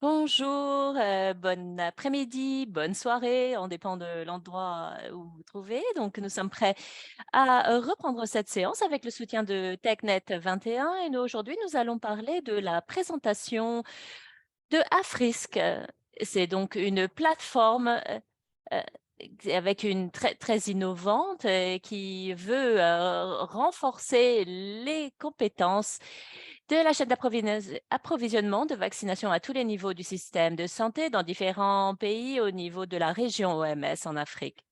Bonjour, bon après-midi, bonne soirée, on dépend de l'endroit où vous vous trouvez. Donc, nous sommes prêts à reprendre cette séance avec le soutien de TechNet 21 et nous, aujourd'hui, nous allons parler de la présentation de Afrisk. C'est donc une plateforme avec une très innovante qui veut renforcer les compétences de la chaîne d'approvisionnement de vaccination à tous les niveaux du système de santé dans différents pays au niveau de la région OMS en Afrique.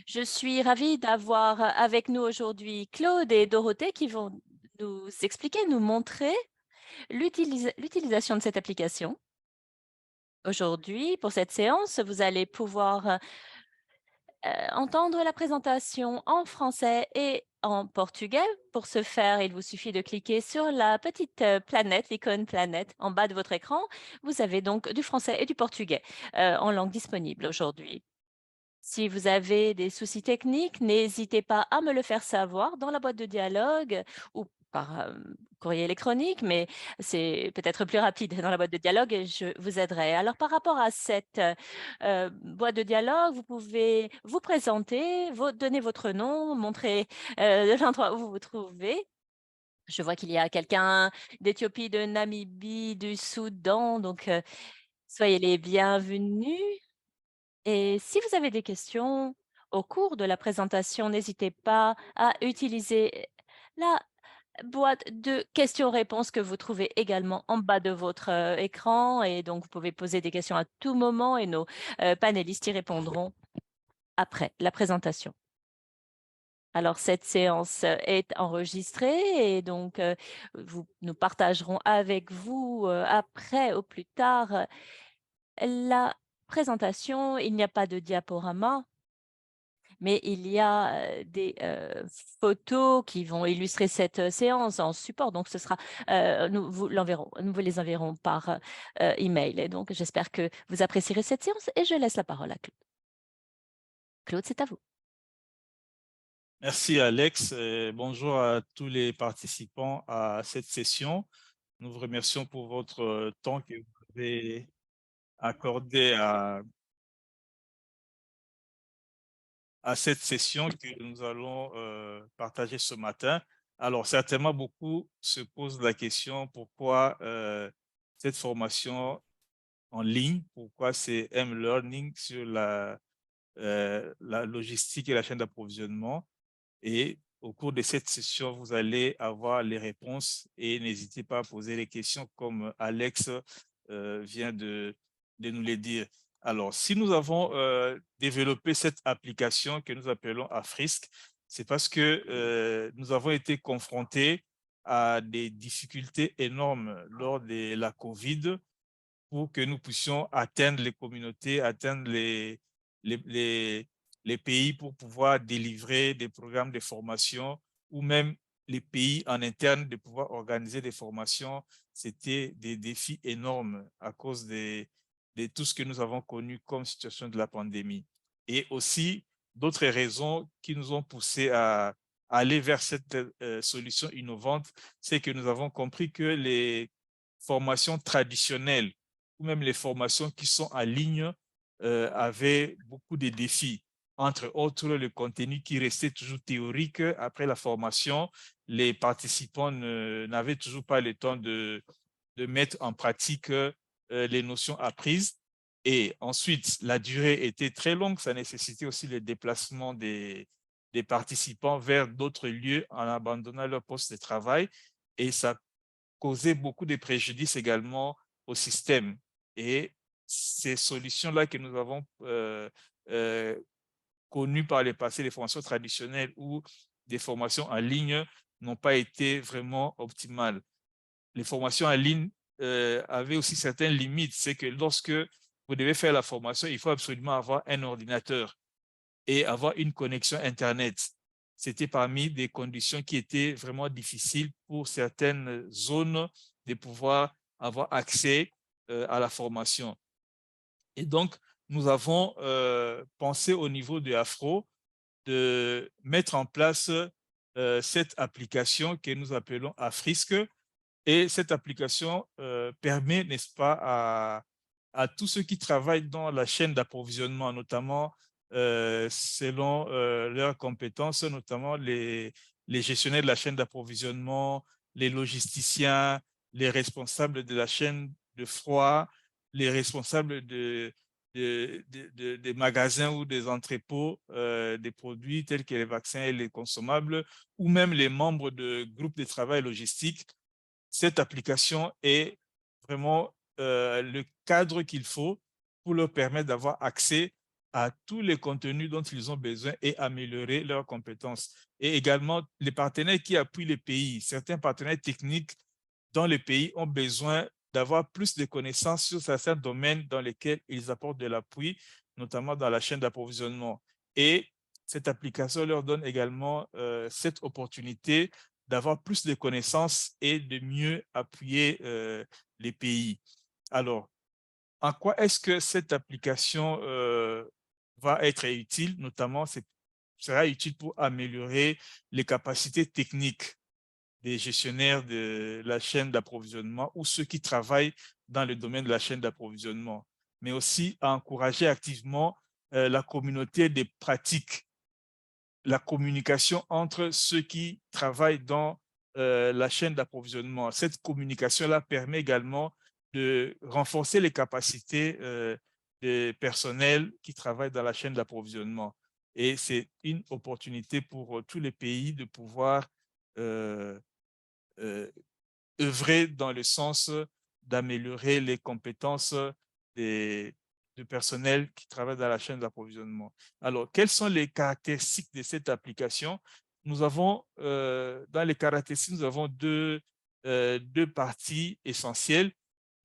Je suis ravie d'avoir avec nous aujourd'hui Claude et Dorothée qui vont nous expliquer, nous montrer l'utilisation de cette application. Aujourd'hui, pour cette séance, vous allez pouvoir entendre la présentation en français et en portugais. Pour ce faire, il vous suffit de cliquer sur la petite planète, l'icône planète en bas de votre écran. Vous avez donc du français et du portugais en langue disponible aujourd'hui. Si vous avez des soucis techniques, n'hésitez pas à me le faire savoir dans la boîte de dialogue ou par courrier électronique, mais c'est peut-être plus rapide dans la boîte de dialogue et je vous aiderai. Alors, par rapport à cette boîte de dialogue, vous pouvez vous présenter, donner votre nom, montrer l'endroit où vous vous trouvez. Je vois qu'il y a quelqu'un d'Éthiopie, de Namibie, du Soudan, donc soyez les bienvenus. Et si vous avez des questions au cours de la présentation, n'hésitez pas à utiliser la boîte de questions-réponses que vous trouvez également en bas de votre écran. Et donc, vous pouvez poser des questions à tout moment et nos panélistes y répondront après la présentation. Alors, cette séance est enregistrée et donc nous partagerons avec vous après, au plus tard, la présentation. Il n'y a pas de diaporama, mais il y a des photos qui vont illustrer cette séance en support. Donc, ce sera, nous vous les enverrons par email. Et donc, j'espère que vous apprécierez cette séance et je laisse la parole à Claude. Claude, c'est à vous. Merci Alex. Bonjour à tous les participants à cette session. Nous vous remercions pour votre temps que vous avez accordé à cette session que nous allons partager ce matin. Alors, certainement, beaucoup se posent la question pourquoi cette formation en ligne, pourquoi c'est M-Learning sur la logistique et la chaîne d'approvisionnement. Et au cours de cette session, vous allez avoir les réponses et n'hésitez pas à poser les questions comme Alex vient de nous les dire. Alors, si nous avons développé cette application que nous appelons Afrisk, c'est parce que nous avons été confrontés à des difficultés énormes lors de la COVID pour que nous puissions atteindre les communautés, atteindre les, les, les pays pour pouvoir délivrer des programmes de formation ou même les pays en interne de pouvoir organiser des formations. C'était des défis énormes à cause de tout ce que nous avons connu comme situation de la pandémie. Et aussi d'autres raisons qui nous ont poussés à aller vers cette solution innovante, c'est que nous avons compris que les formations traditionnelles ou même les formations qui sont en ligne avaient beaucoup de défis. Entre autres, le contenu qui restait toujours théorique après la formation, les participants n'avaient toujours pas le temps de mettre en pratique les notions apprises. Et ensuite, la durée était très longue, ça nécessitait aussi le déplacement des participants vers d'autres lieux en abandonnant leur poste de travail. Et ça causait beaucoup de préjudices également au système. Et ces solutions-là que nous avons euh, connues par le passé, les formations traditionnelles ou des formations en ligne, n'ont pas été vraiment optimales. Les formations en ligne avaient aussi certaines limites. C'est que lorsque vous devez faire la formation, il faut absolument avoir un ordinateur et avoir une connexion Internet. C'était parmi des conditions qui étaient vraiment difficiles pour certaines zones de pouvoir avoir accès à la formation. Et donc, nous avons pensé au niveau de Afro de mettre en place cette application que nous appelons Afrisk Et cette application permet, n'est-ce pas, à tous ceux qui travaillent dans la chaîne d'approvisionnement, notamment selon leurs compétences, notamment les gestionnaires de la chaîne d'approvisionnement, les logisticiens, les responsables de la chaîne de froid, les responsables des magasins ou des entrepôts des produits tels que les vaccins et les consommables, ou même les membres de groupes de travail logistique. Cette application est vraiment le cadre qu'il faut pour leur permettre d'avoir accès à tous les contenus dont ils ont besoin et améliorer leurs compétences. Et également, les partenaires qui appuient les pays, certains partenaires techniques dans les pays ont besoin d'avoir plus de connaissances sur certains domaines dans lesquels ils apportent de l'appui, notamment dans la chaîne d'approvisionnement. Et cette application leur donne également cette opportunité d'avoir plus de connaissances et de mieux appuyer les pays. Alors, en quoi est-ce que cette application va être utile? Notamment, sera utile pour améliorer les capacités techniques des gestionnaires de la chaîne d'approvisionnement ou ceux qui travaillent dans le domaine de la chaîne d'approvisionnement, mais aussi à encourager activement la communauté des pratiques, la communication entre ceux qui travaillent dans la chaîne d'approvisionnement. Cette communication-là permet également de renforcer les capacités des personnels qui travaillent dans la chaîne d'approvisionnement. Et c'est une opportunité pour tous les pays de pouvoir euh, euh, œuvrer dans le sens d'améliorer les compétences des, du personnel qui travaille dans la chaîne d'approvisionnement. Alors, quelles sont les caractéristiques de cette application? Nous avons, dans les caractéristiques, nous avons deux parties essentielles.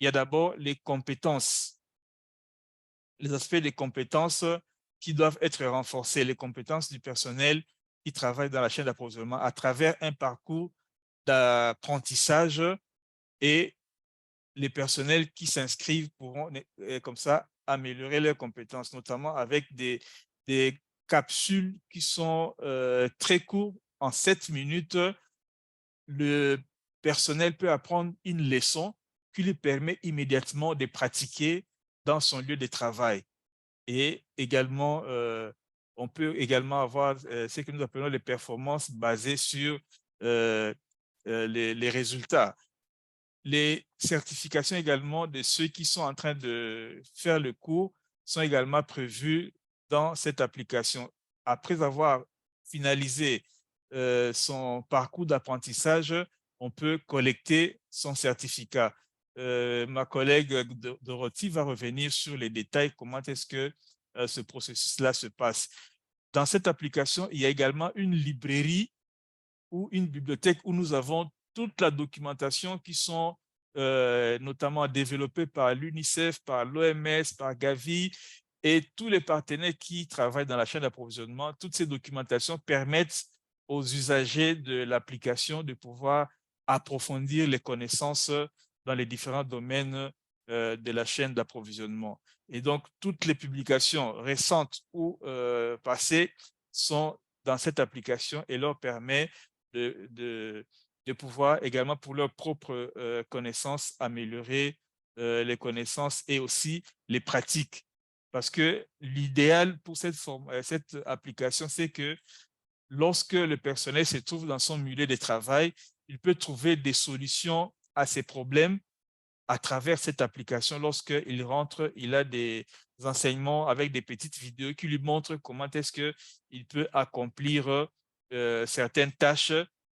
Il y a d'abord les compétences, les aspects des compétences qui doivent être renforcés, les compétences du personnel qui travaille dans la chaîne d'approvisionnement à travers un parcours d'apprentissage, et les personnels qui s'inscrivent pourront comme ça améliorer leurs compétences, notamment avec des capsules qui sont très courtes. En 7 minutes, le personnel peut apprendre une leçon qui lui permet immédiatement de pratiquer dans son lieu de travail. Et également, on peut également avoir ce que nous appelons les performances basées sur euh, les résultats. Les certifications également de ceux qui sont en train de faire le cours sont également prévues dans cette application. Après avoir finalisé son parcours d'apprentissage, on peut collecter son certificat. Ma collègue Dorothy va revenir sur les détails, comment est-ce que ce processus-là se passe. Dans cette application, il y a également une librairie ou une bibliothèque où nous avons toute la documentation qui sont notamment développées par l'UNICEF, par l'OMS, par Gavi et tous les partenaires qui travaillent dans la chaîne d'approvisionnement. Toutes ces documentations permettent aux usagers de l'application de pouvoir approfondir les connaissances dans les différents domaines de la chaîne d'approvisionnement. Et donc, toutes les publications récentes ou passées sont dans cette application et leur permet de pouvoir également, pour leurs propres connaissances, améliorer les connaissances et aussi les pratiques. Parce que l'idéal pour cette application, c'est que lorsque le personnel se trouve dans son milieu de travail, il peut trouver des solutions à ses problèmes à travers cette application. Lorsqu'il rentre, il a des enseignements avec des petites vidéos qui lui montrent comment est-ce qu'il peut accomplir certaines tâches.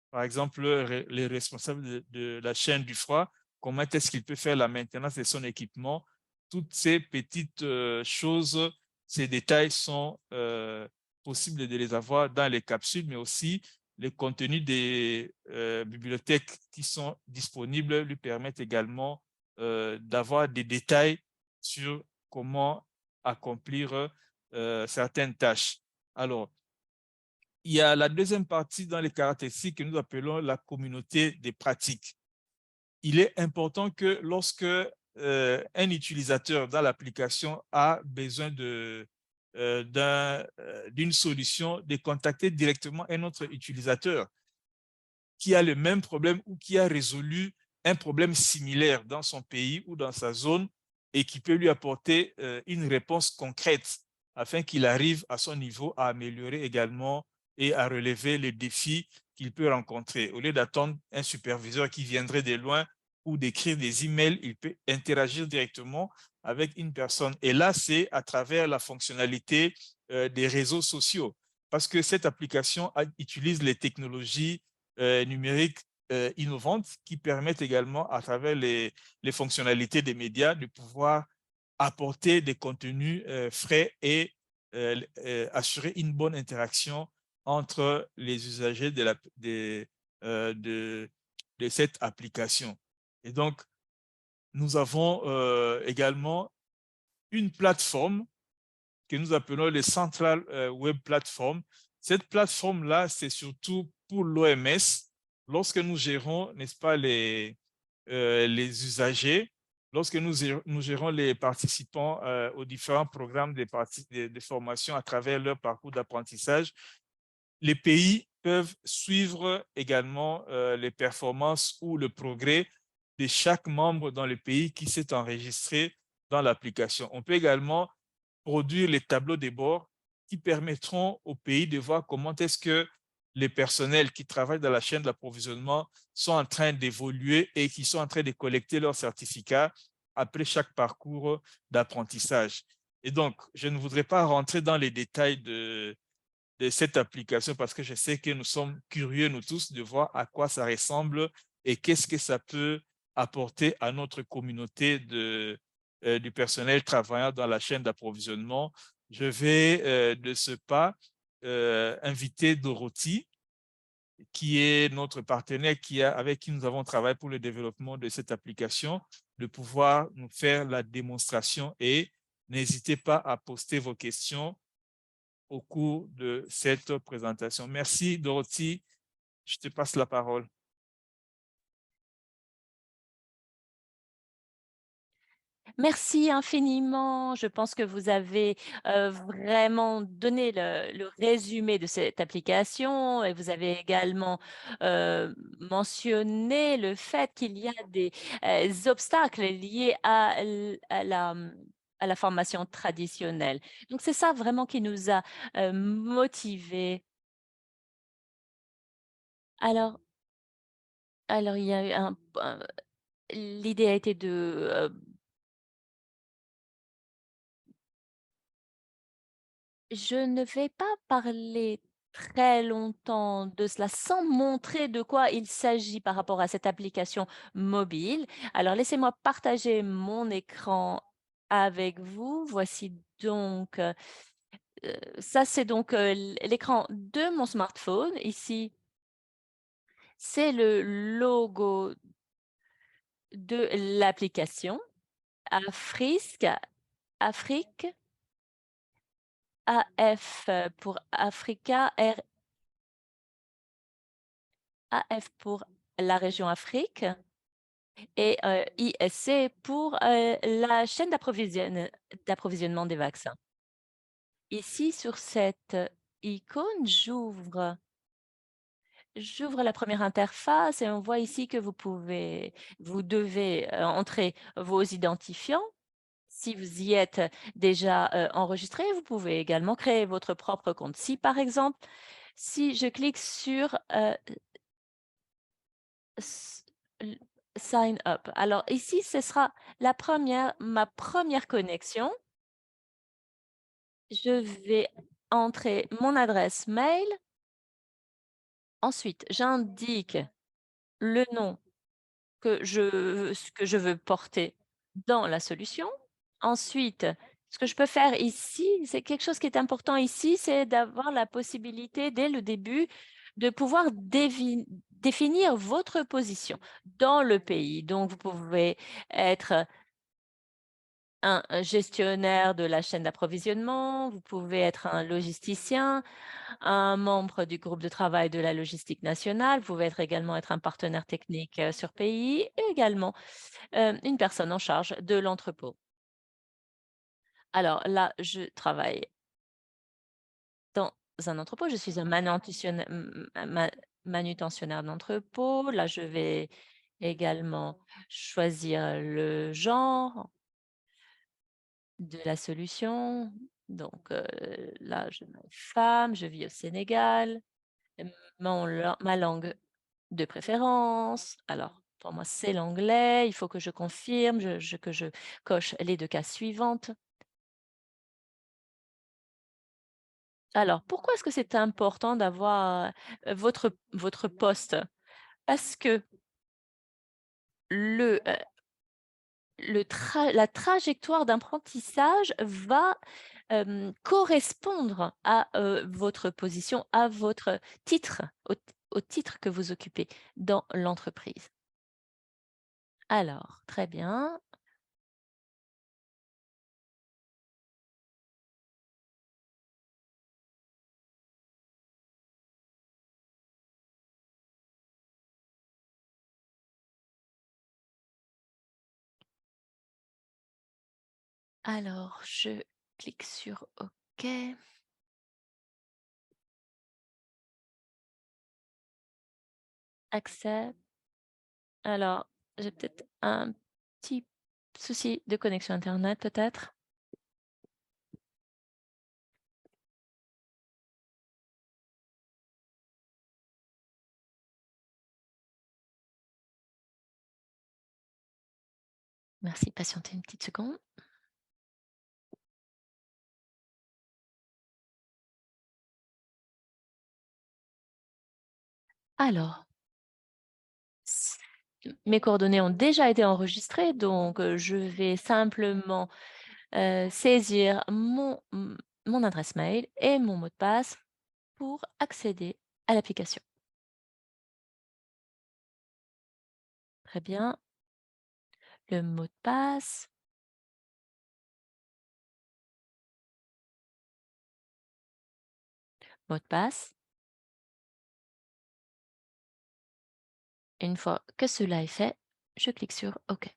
Par exemple, les responsables de la chaîne du froid, comment est-ce qu'il peut faire la maintenance de son équipement. Toutes ces petites choses, ces détails sont possibles de les avoir dans les capsules, mais aussi les contenus des bibliothèques qui sont disponibles lui permettent également d'avoir des détails sur comment accomplir certaines tâches. Alors, il y a la deuxième partie dans les caractéristiques que nous appelons la communauté des pratiques. Il est important que lorsque un utilisateur dans l'application a besoin d'une solution, de contacter directement un autre utilisateur qui a le même problème ou qui a résolu un problème similaire dans son pays ou dans sa zone et qui peut lui apporter une réponse concrète afin qu'il arrive à son niveau à améliorer également et à relever les défis qu'il peut rencontrer. Au lieu d'attendre un superviseur qui viendrait de loin ou d'écrire des emails, il peut interagir directement avec une personne. Et là, c'est à travers la fonctionnalité des réseaux sociaux, parce que cette application utilise les technologies numériques innovantes qui permettent également, à travers les fonctionnalités des médias, de pouvoir apporter des contenus frais et assurer une bonne interaction entre les usagers euh, de, de cette application. Et donc, nous avons également une plateforme que nous appelons les Central Web Platform. Cette plateforme-là, c'est surtout pour l'OMS. Lorsque nous gérons, n'est-ce pas, les usagers, lorsque nous gérons les participants aux différents programmes de formation à travers leur parcours d'apprentissage, les pays peuvent suivre également les performances ou le progrès de chaque membre dans le pays qui s'est enregistré dans l'application. On peut également produire les tableaux de bord qui permettront au pays de voir comment est-ce que les personnels qui travaillent dans la chaîne d'approvisionnement sont en train d'évoluer et qui sont en train de collecter leurs certificats après chaque parcours d'apprentissage. Et donc, je ne voudrais pas rentrer dans les détails de cette application parce que je sais que nous sommes curieux, nous tous, de voir à quoi ça ressemble et qu'est-ce que ça peut apporter à notre communauté du personnel travaillant dans la chaîne d'approvisionnement. Je vais de ce pas inviter Dorothy, qui est notre partenaire avec qui nous avons travaillé pour le développement de cette application, de pouvoir nous faire la démonstration et n'hésitez pas à poster vos questions au cours de cette présentation. Merci, Dorothy. Je te passe la parole. Merci infiniment. Je pense que vous avez vraiment donné le résumé de cette application et vous avez également mentionné le fait qu'il y a des obstacles liés à la formation traditionnelle. Donc, c'est ça vraiment qui nous a motivés. Alors, alors, il y a eu l'idée a été de je ne vais pas parler très longtemps de cela sans montrer de quoi il s'agit par rapport à cette application mobile. Alors laissez-moi partager mon écran avec vous. Voici donc, ça c'est donc l'écran de mon smartphone. Ici, c'est le logo de l'application Afrique, Afrique, AF pour Africa, AF pour la région Afrique et ISC pour la chaîne d'approvisionnement des vaccins. Ici, sur cette icône, j'ouvre la première interface et on voit ici que vous devez entrer vos identifiants. Si vous y êtes déjà enregistré, vous pouvez également créer votre propre compte. Si, par exemple, si je clique sur S l sign up. Alors ici, ce sera ma première connexion. Je vais entrer mon adresse mail. Ensuite, j'indique le nom que je veux porter dans la solution. Ensuite, ce que je peux faire ici, c'est quelque chose qui est important ici, c'est d'avoir la possibilité dès le début de pouvoir définir votre position dans le pays. Donc, vous pouvez être un gestionnaire de la chaîne d'approvisionnement, vous pouvez être un logisticien, un membre du groupe de travail de la logistique nationale, vous pouvez également être un partenaire technique sur pays et également une personne en charge de l'entrepôt. Alors là, je travaille dans un entrepôt, je suis un manutentionnaire d'entrepôt. Là, je vais également choisir le genre de la solution. Donc, là, je mets femme, je vis au Sénégal, ma langue de préférence. Alors, pour moi, c'est l'anglais. Il faut que je confirme, que je coche les 2 cases suivantes. Alors, pourquoi est-ce que c'est important d'avoir, votre poste? Parce que le, la trajectoire d'apprentissage va, correspondre à, votre position, à votre titre, au titre que vous occupez dans l'entreprise. Alors, très bien. Alors, je clique sur OK, accepte. Alors, j'ai peut-être un petit souci de connexion internet peut-être? Merci, patientez une petite seconde. Alors, s mes coordonnées ont déjà été enregistrées, donc je vais simplement, saisir mon adresse mail et mon mot de passe pour accéder à l'application. Très bien, le mot de passe, mot de passe. Une fois que cela est fait, je clique sur OK.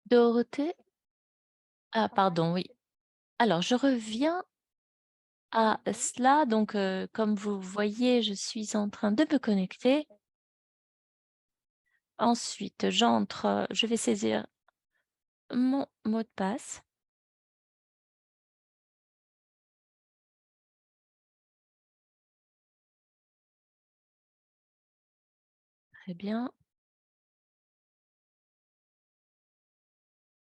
Dorothée? Ah pardon, oui. Alors je reviens à cela, donc comme vous voyez, je suis en train de me connecter. Ensuite, j'entre, je vais saisir mon mot de passe. Très bien.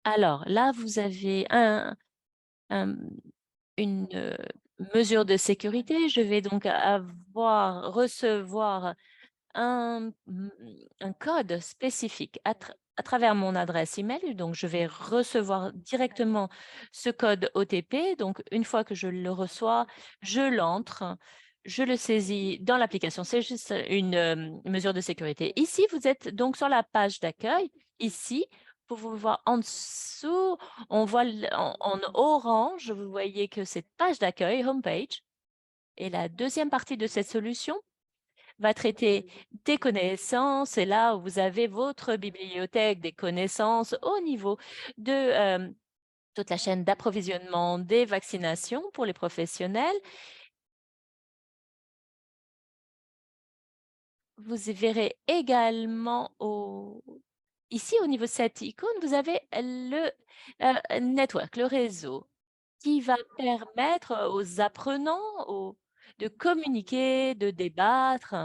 Alors là, vous avez un une, mesure de sécurité. Je vais donc recevoir un, un code spécifique à travers mon adresse email. Donc, je vais recevoir directement ce code OTP. Donc, une fois que je le reçois, je l'entre, je le saisis dans l'application. C'est juste une mesure de sécurité. Ici, vous êtes donc sur la page d'accueil. Ici, vous pouvez voir en dessous, on voit en orange, vous voyez que c'est page d'accueil, homepage. Et la deuxième partie de cette solution va traiter des connaissances. Et là où vous avez votre bibliothèque des connaissances au niveau de toute la chaîne d'approvisionnement des vaccinations pour les professionnels. Vous y verrez également ici au niveau de cette icône, vous avez le network, le réseau, qui va permettre aux apprenants de communiquer, de débattre.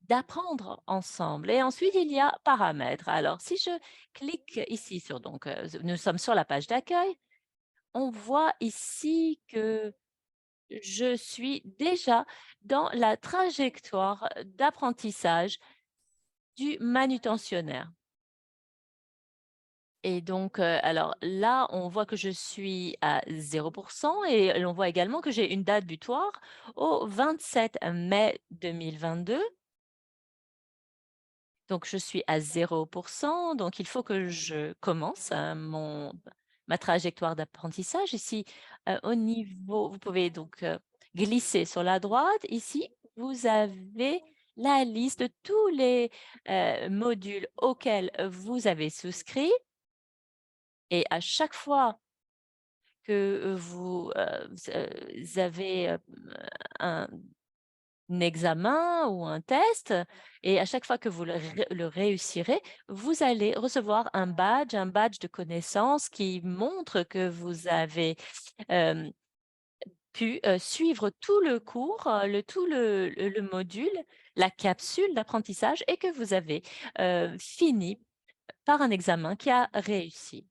d'apprendre ensemble. Et ensuite, il y a paramètres. Alors, si je clique ici sur, donc, nous sommes sur la page d'accueil, on voit ici que je suis déjà dans la trajectoire d'apprentissage du manutentionnaire. Et donc, alors là, on voit que je suis à 0 et l'on voit également que j'ai une date butoir au 27 mai 2022. Donc je suis à 0, donc il faut que je commence, ma trajectoire d'apprentissage. Ici, au niveau vous pouvez donc, glisser sur la droite. Ici, vous avez la liste de tous les, modules auxquels vous avez souscrit et à chaque fois que, vous avez, un examen ou un test et à chaque fois que vous le réussirez, vous allez recevoir un badge de connaissance qui montre que vous avez, hem, pu, suivre tout le cours, tout le module, la capsule d'apprentissage et que vous avez, fini par un examen qui a réussi.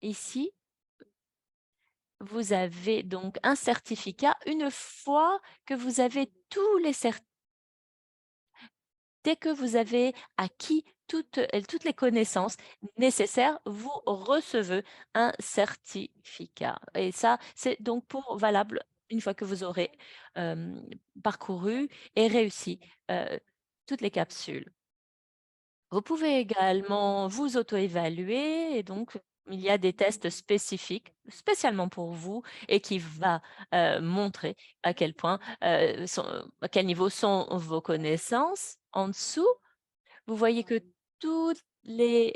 Ici, vous avez donc un certificat une fois que vous avez tous les cer dès que vous avez acquis toutes les connaissances nécessaires, vous recevez un certificat et ça, c'est donc valable une fois que vous aurez, hem, parcouru et réussi, heu, toutes les capsules. Vous pouvez également vous auto-évaluer et donc il y a des tests spécifiques, spécialement pour vous et qui va, montrer à quel point, à quel niveau sont vos connaissances. En dessous, vous voyez que tous les,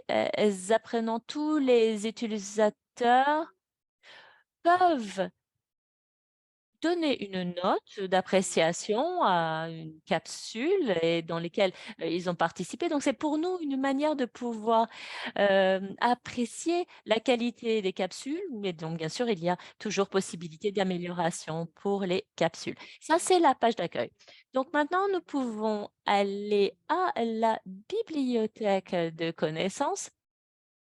apprenants, tous les utilisateurs peuvent donner une note d'appréciation à une capsule et dans lesquelles, ils ont participé. Donc c'est pour nous une manière de pouvoir, apprécier la qualité des capsules, mais donc bien sûr, il y a toujours possibilité d'amélioration pour les capsules. Ça, c'est la page d'accueil. Donc maintenant, nous pouvons aller à la bibliothèque de connaissances.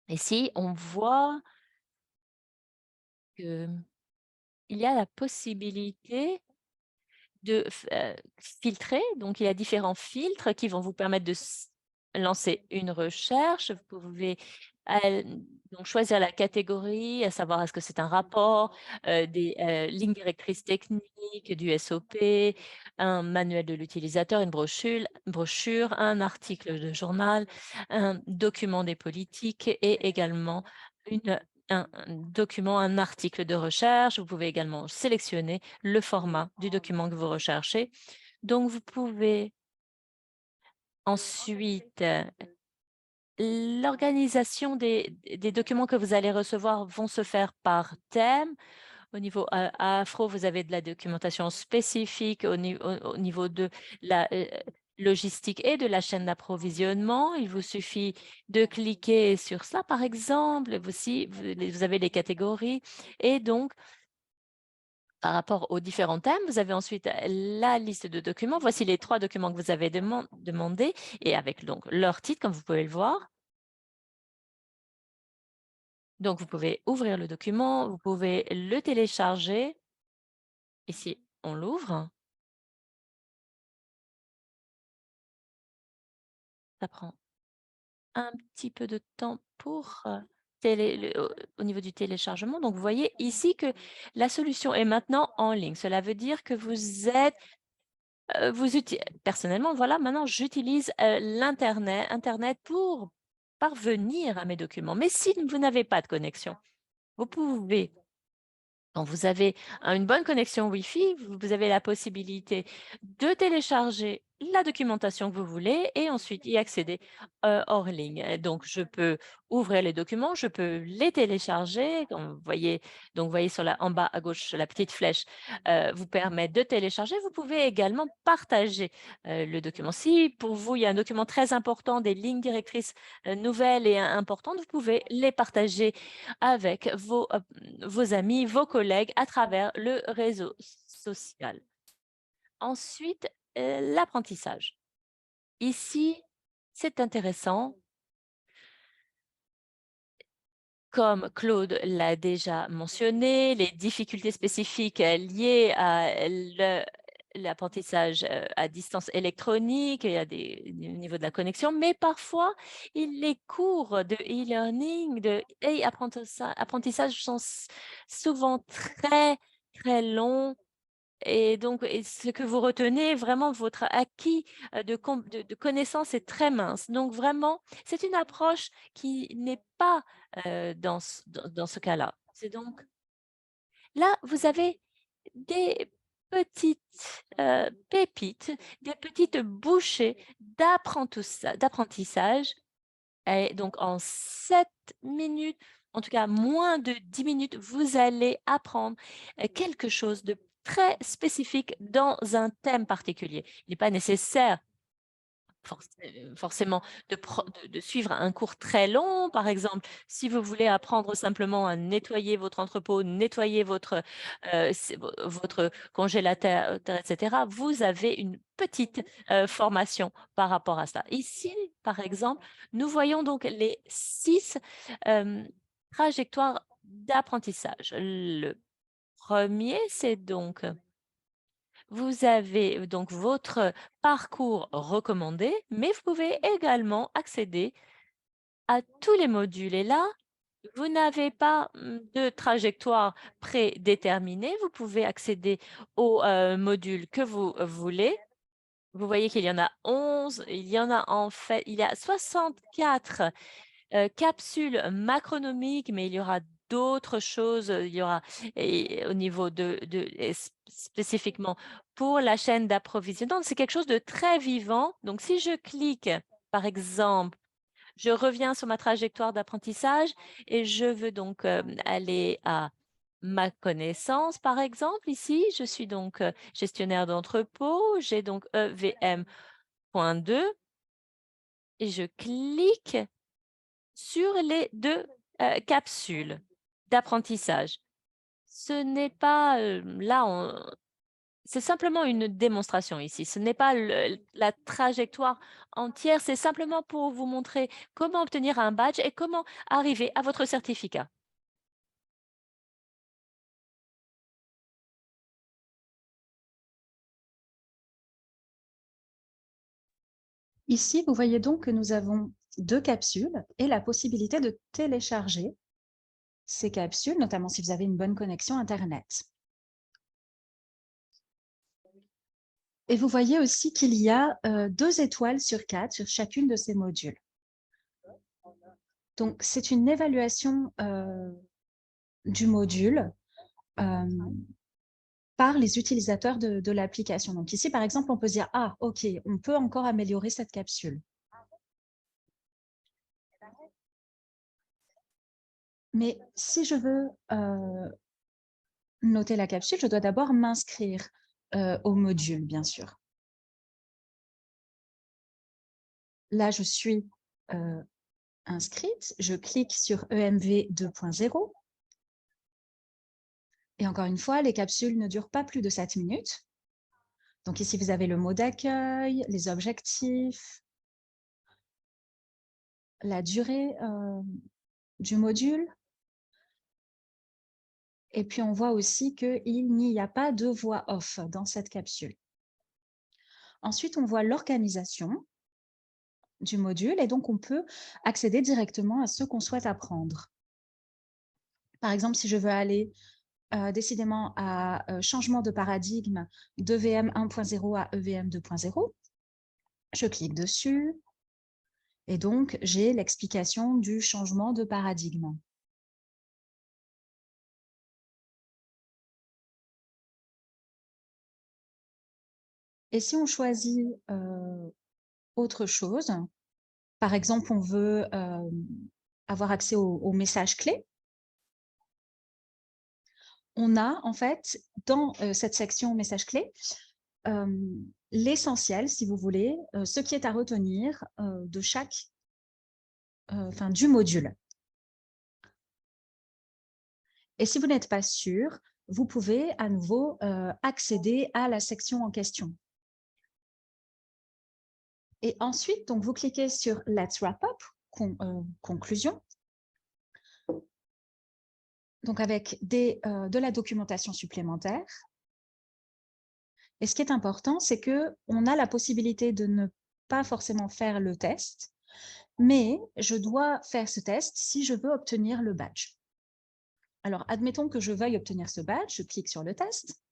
Ici, on voit qu'il y a la possibilité de filtrer. Donc, il y a différents filtres qui vont vous permettre de lancer une recherche. Vous pouvez donc choisir la catégorie, à savoir est-ce que c'est un rapport, des lignes directrices techniques, du SOP, un manuel de l'utilisateur, une brochure, un article de journal, un document des politiques et également un document, un article de recherche. Vous pouvez également sélectionner le format du document que vous recherchez. Donc, vous pouvez ensuite, l'organisation des documents que vous allez recevoir vont se faire par thème. Au niveau afro, vous avez de la documentation spécifique au niveau de la logistique et de la chaîne d'approvisionnement. Il vous suffit de cliquer sur ça, par exemple. Vous avez les catégories et donc, par rapport aux différents thèmes, vous avez ensuite la liste de documents. Voici les 3 documents que vous avez demandés et avec donc leur titre, comme vous pouvez le voir. Donc, vous pouvez ouvrir le document, vous pouvez le télécharger. Ici, on l'ouvre. Ça prend un petit peu de temps pour, au niveau du téléchargement. Donc, vous voyez ici que la solution est maintenant en ligne. Cela veut dire que vous êtes, personnellement, voilà, maintenant j'utilise, internet pour parvenir à mes documents. Mais si vous n'avez pas de connexion, vous pouvez quand vous avez une bonne connexion Wi-Fi, vous avez la possibilité de télécharger la documentation que vous voulez et ensuite y accéder hors ligne. Donc, je peux ouvrir les documents, je peux les télécharger. Comme vous voyez, donc, vous voyez en bas à gauche, la petite flèche vous permet de télécharger. Vous pouvez également partager le document. Si pour vous, il y a un document très important, des lignes directrices nouvelles et importantes, vous pouvez les partager avec vos amis, vos collègues à travers le réseau social. Ensuite, l'apprentissage. Ici, c'est intéressant. Comme Claude l'a déjà mentionné, les difficultés spécifiques liées à l'apprentissage à distance électronique, il y a au niveau de la connexion, mais parfois, les cours de e-learning, de apprentissage sont souvent très, très longs. Et donc, ce que vous retenez, vraiment, votre acquis de connaissances est très mince. Donc, vraiment, c'est une approche qui n'est pas dans ce cas-là. C'est donc là, vous avez des petites pépites, des petites bouchées d'apprentissage. Et donc, en 7 minutes, en tout cas moins de 10 minutes, vous allez apprendre quelque chose de très spécifique dans un thème particulier. Il n'est pas nécessaire forcément de suivre un cours très long. Par exemple, si vous voulez apprendre simplement à nettoyer votre entrepôt, nettoyer votre congélateur, etc., vous avez une petite formation par rapport à ça. Ici, par exemple, nous voyons donc les 6 trajectoires d'apprentissage. Le premier, c'est donc vous avez donc votre parcours recommandé, mais vous pouvez également accéder à tous les modules. Et là, vous n'avez pas de trajectoire prédéterminée. Vous pouvez accéder aux modules que vous voulez. Vous voyez qu'il y en a 11. Il y en a en fait, il y a 64 capsules macronomiques, mais il y aura d'autres choses. Il y aura au niveau spécifiquement pour la chaîne d'approvisionnement, c'est quelque chose de très vivant. Donc, si je clique, par exemple, je reviens sur ma trajectoire d'apprentissage et je veux donc aller à ma connaissance, par exemple. Ici, je suis donc gestionnaire d'entrepôt. J'ai donc EVM.2 et je clique sur les 2 capsules d'apprentissage. Ce n'est pas, c'est simplement une démonstration ici. Ce n'est pas la trajectoire entière, c'est simplement pour vous montrer comment obtenir un badge et comment arriver à votre certificat. Ici, vous voyez donc que nous avons 2 capsules et la possibilité de télécharger ces capsules, notamment si vous avez une bonne connexion Internet. Et vous voyez aussi qu'il y a 2 étoiles sur 4 sur chacune de ces modules. Donc, c'est une évaluation du module par les utilisateurs de l'application. Donc ici, par exemple, on peut se dire « Ah, ok, on peut encore améliorer cette capsule. » Mais si je veux noter la capsule, je dois d'abord m'inscrire au module, bien sûr. Là, je suis inscrite, je clique sur EMV 2.0. Et encore une fois, les capsules ne durent pas plus de 7 minutes. Donc ici, vous avez le mot d'accueil, les objectifs, la durée du module. Et puis, on voit aussi qu'il n'y a pas de voix off dans cette capsule. Ensuite, on voit l'organisation du module et donc on peut accéder directement à ce qu'on souhaite apprendre. Par exemple, si je veux aller décidément à changement de paradigme d'EVM 1.0 à EVM 2.0, je clique dessus et donc j'ai l'explication du changement de paradigme. Et si on choisit autre chose, par exemple, on veut avoir accès aux messages clés, on a en fait dans cette section messages clés l'essentiel, si vous voulez, ce qui est à retenir de chaque, du module. Et si vous n'êtes pas sûr, vous pouvez à nouveau accéder à la section en question. Et ensuite, donc, vous cliquez sur « Let's wrap up », conclusion. Donc, avec de la documentation supplémentaire. Et ce qui est important, c'est qu'on a la possibilité de ne pas forcément faire le test, mais je dois faire ce test si je veux obtenir le badge. Alors, admettons que je veuille obtenir ce badge, je clique sur le test.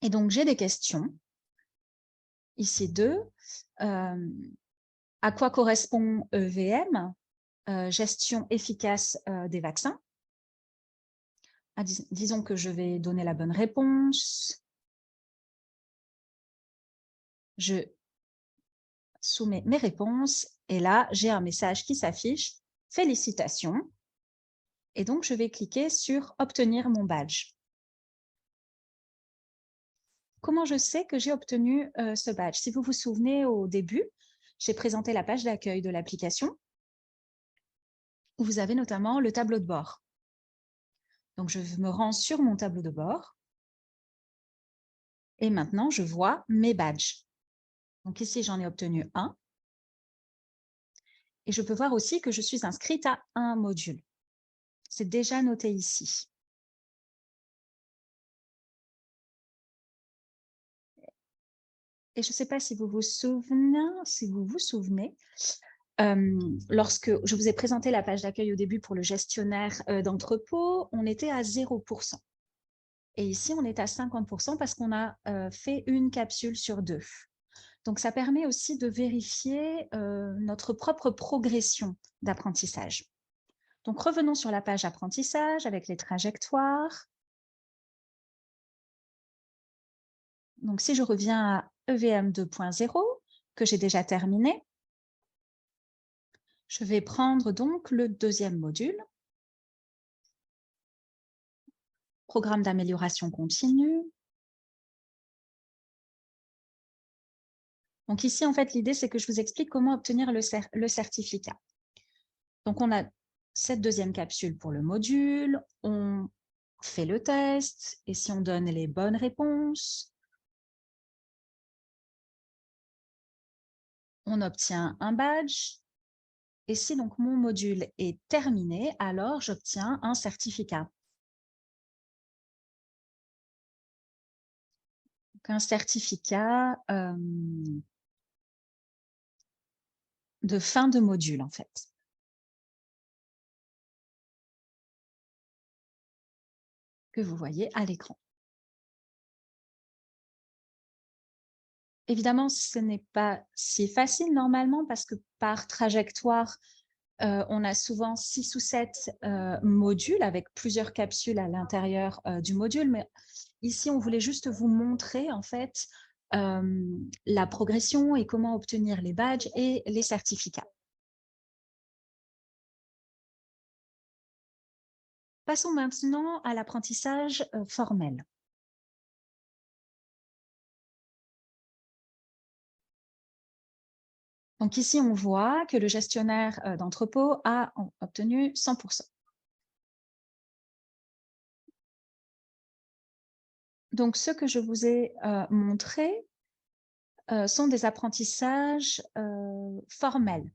Et donc, j'ai des questions. Ici, 2. À quoi correspond EVM, gestion efficace des vaccins? Disons que je vais donner la bonne réponse. Je soumets mes réponses et là, j'ai un message qui s'affiche. Félicitations. Et donc, je vais cliquer sur « Obtenir mon badge ». Comment je sais que j'ai obtenu ce badge? Si vous vous souvenez, au début, j'ai présenté la page d'accueil de l'application où vous avez notamment le tableau de bord. Donc, je me rends sur mon tableau de bord et maintenant, je vois mes badges. Donc ici, j'en ai obtenu un. Et je peux voir aussi que je suis inscrite à un module. C'est déjà noté ici. Et je ne sais pas si vous vous souvenez, lorsque je vous ai présenté la page d'accueil au début pour le gestionnaire d'entrepôt, on était à 0%. Et ici, on est à 50% parce qu'on a fait une capsule sur 2. Donc, ça permet aussi de vérifier notre propre progression d'apprentissage. Donc, revenons sur la page apprentissage avec les trajectoires. Donc, si je reviens à EVM 2.0, que j'ai déjà terminé, je vais prendre donc le deuxième module, programme d'amélioration continue. Donc ici, en fait, l'idée, c'est que je vous explique comment obtenir le certificat. Donc, on a cette deuxième capsule pour le module, on fait le test, et si on donne les bonnes réponses, on obtient un badge. Et si donc mon module est terminé, alors j'obtiens un certificat. Donc, un certificat de fin de module, en fait. Que vous voyez à l'écran. Évidemment, ce n'est pas si facile normalement parce que par trajectoire, on a souvent 6 ou 7 modules avec plusieurs capsules à l'intérieur du module. Mais ici, on voulait juste vous montrer en fait la progression et comment obtenir les badges et les certificats. Passons maintenant à l'apprentissage formel. Donc ici, on voit que le gestionnaire d'entrepôt a obtenu 100%. Donc, ce que je vous ai montré sont des apprentissages formels.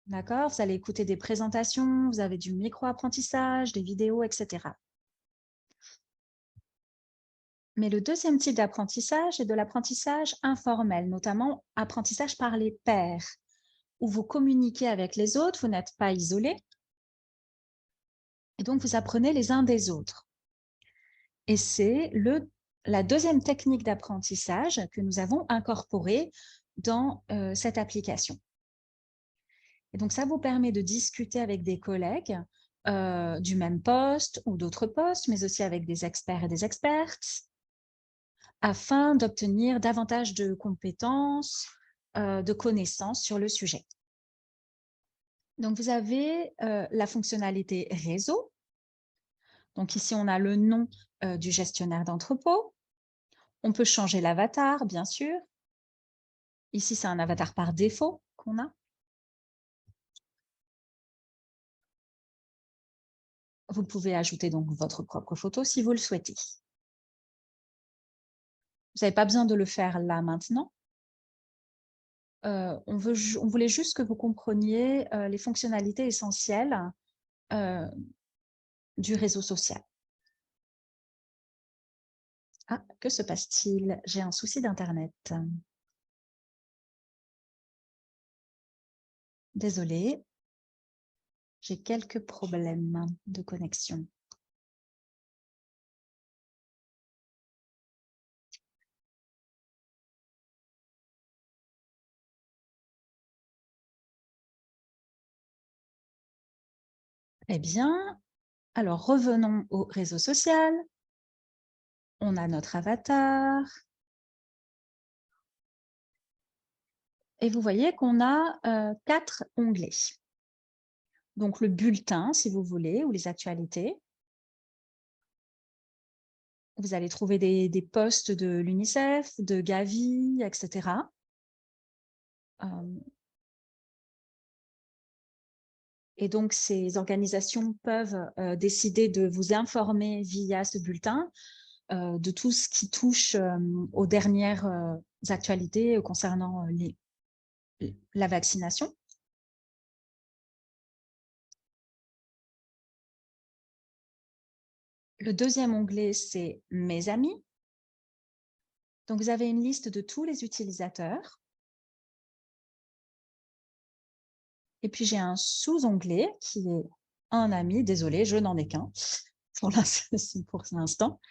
D'accord? Vous allez écouter des présentations, vous avez du micro-apprentissage, des vidéos, etc. Mais le deuxième type d'apprentissage est de l'apprentissage informel, notamment apprentissage par les pairs, où vous communiquez avec les autres, vous n'êtes pas isolé, et donc vous apprenez les uns des autres. Et c'est la deuxième technique d'apprentissage que nous avons incorporée dans cette application. Et donc, ça vous permet de discuter avec des collègues du même poste ou d'autres postes, mais aussi avec des experts et des expertes, afin d'obtenir davantage de compétences, de connaissances sur le sujet. Donc, vous avez la fonctionnalité réseau. Donc, ici, on a le nom du gestionnaire d'entrepôt. On peut changer l'avatar, bien sûr. Ici, c'est un avatar par défaut qu'on a. Vous pouvez ajouter donc votre propre photo si vous le souhaitez. Vous n'avez pas besoin de le faire là maintenant. on voulait juste que vous compreniez les fonctionnalités essentielles du réseau social. Ah, que se passe-t-il? J'ai un souci d'Internet. Désolée, j'ai quelques problèmes de connexion. Eh bien, alors revenons au réseau social. On a notre avatar. Et vous voyez qu'on a 4 onglets. Donc, le bulletin, si vous voulez, ou les actualités. Vous allez trouver des posts de l'UNICEF, de Gavi, etc. Et donc, ces organisations peuvent décider de vous informer via ce bulletin de tout ce qui touche aux dernières actualités concernant la vaccination. Le deuxième onglet, c'est « Mes amis ». Donc, vous avez une liste de tous les utilisateurs. Et puis, j'ai un sous-onglet qui est « Un ami ». Désolée, je n'en ai qu'un pour l'instant.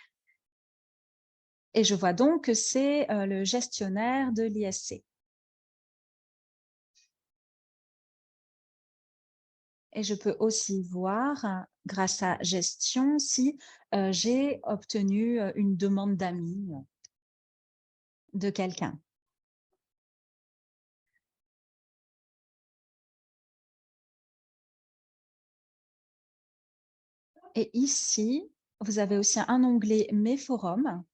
Et je vois donc que c'est le gestionnaire de l'ISC. Et je peux aussi voir, grâce à Gestion, si j'ai obtenu une demande d'amis de quelqu'un. Et ici, vous avez aussi un onglet « Mes forums ».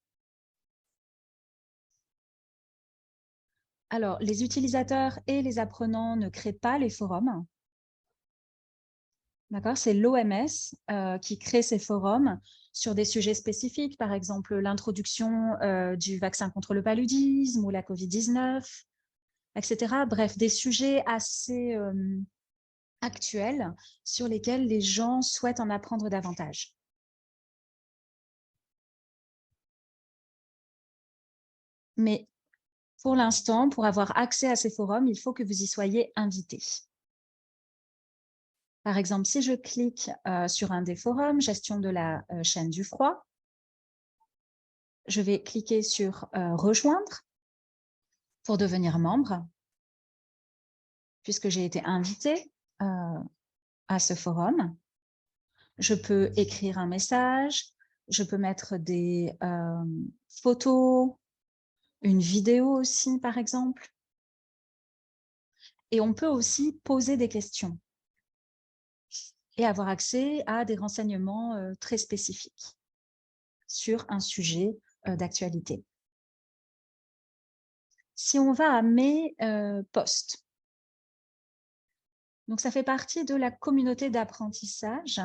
Alors, les utilisateurs et les apprenants ne créent pas les forums. D'accord, c'est l'OMS qui crée ces forums sur des sujets spécifiques, par exemple l'introduction du vaccin contre le paludisme ou la Covid-19, etc. Bref, des sujets assez actuels sur lesquels les gens souhaitent en apprendre davantage. Mais pour l'instant, pour avoir accès à ces forums, il faut que vous y soyez invité. Par exemple, si je clique sur un des forums, gestion de la chaîne du froid, je vais cliquer sur rejoindre pour devenir membre, puisque j'ai été invitée à ce forum. Je peux écrire un message, je peux mettre des photos, une vidéo aussi, par exemple. Et on peut aussi poser des questions et avoir accès à des renseignements très spécifiques sur un sujet d'actualité. Si on va à mes posts, donc ça fait partie de la communauté d'apprentissage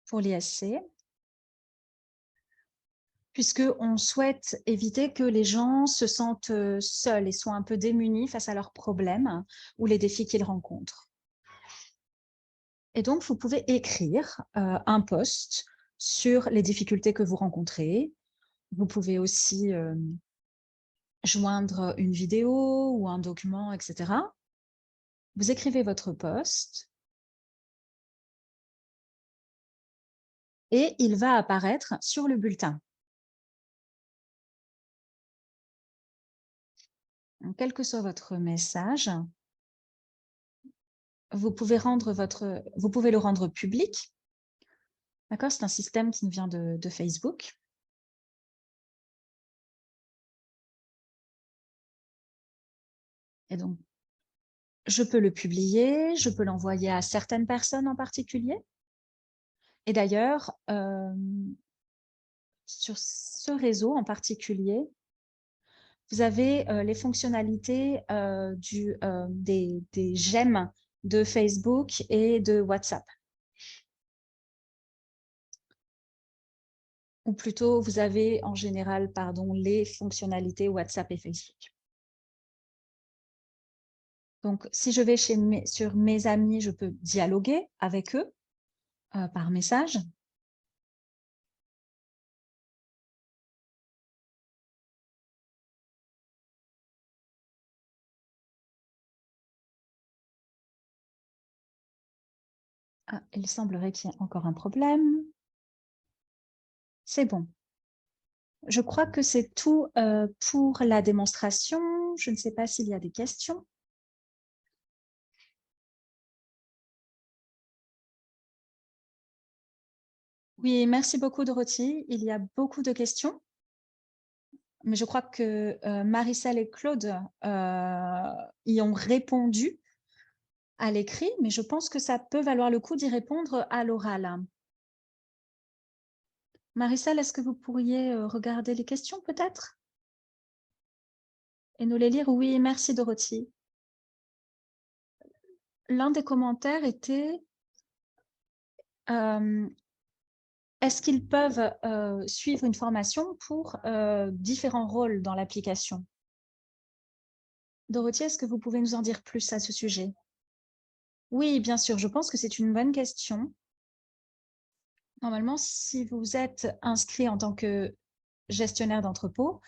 pour l'ISC, puisqu'on souhaite éviter que les gens se sentent seuls et soient un peu démunis face à leurs problèmes ou les défis qu'ils rencontrent. Et donc, vous pouvez écrire un post sur les difficultés que vous rencontrez. Vous pouvez aussi joindre une vidéo ou un document, etc. Vous écrivez votre post et il va apparaître sur le bulletin. Donc, quel que soit votre message, vous pouvez le rendre public. D'accord, c'est un système qui nous vient de Facebook. Et donc, je peux le publier, je peux l'envoyer à certaines personnes en particulier. Et d'ailleurs, sur ce réseau en particulier, vous avez les fonctionnalités des j'aime de Facebook et de WhatsApp. Ou plutôt, vous avez en général, les fonctionnalités WhatsApp et Facebook. Donc, si je vais sur mes amis, je peux dialoguer avec eux par message. Ah, il semblerait qu'il y ait encore un problème. C'est bon. Je crois que c'est tout pour la démonstration. Je ne sais pas s'il y a des questions. Oui, merci beaucoup, Dorothy. Il y a beaucoup de questions. Mais je crois que Maricel et Claude y ont répondu à l'écrit, mais je pense que ça peut valoir le coup d'y répondre à l'oral. Maricel, est-ce que vous pourriez regarder les questions peut-être et nous les lire? Oui, merci Dorothy. L'un des commentaires était est-ce qu'ils peuvent suivre une formation pour différents rôles dans l'application? Dorothy, est-ce que vous pouvez nous en dire plus à ce sujet? Oui, bien sûr, je pense que c'est une bonne question. Normalement, si vous êtes inscrit en tant que gestionnaire d'entrepôt,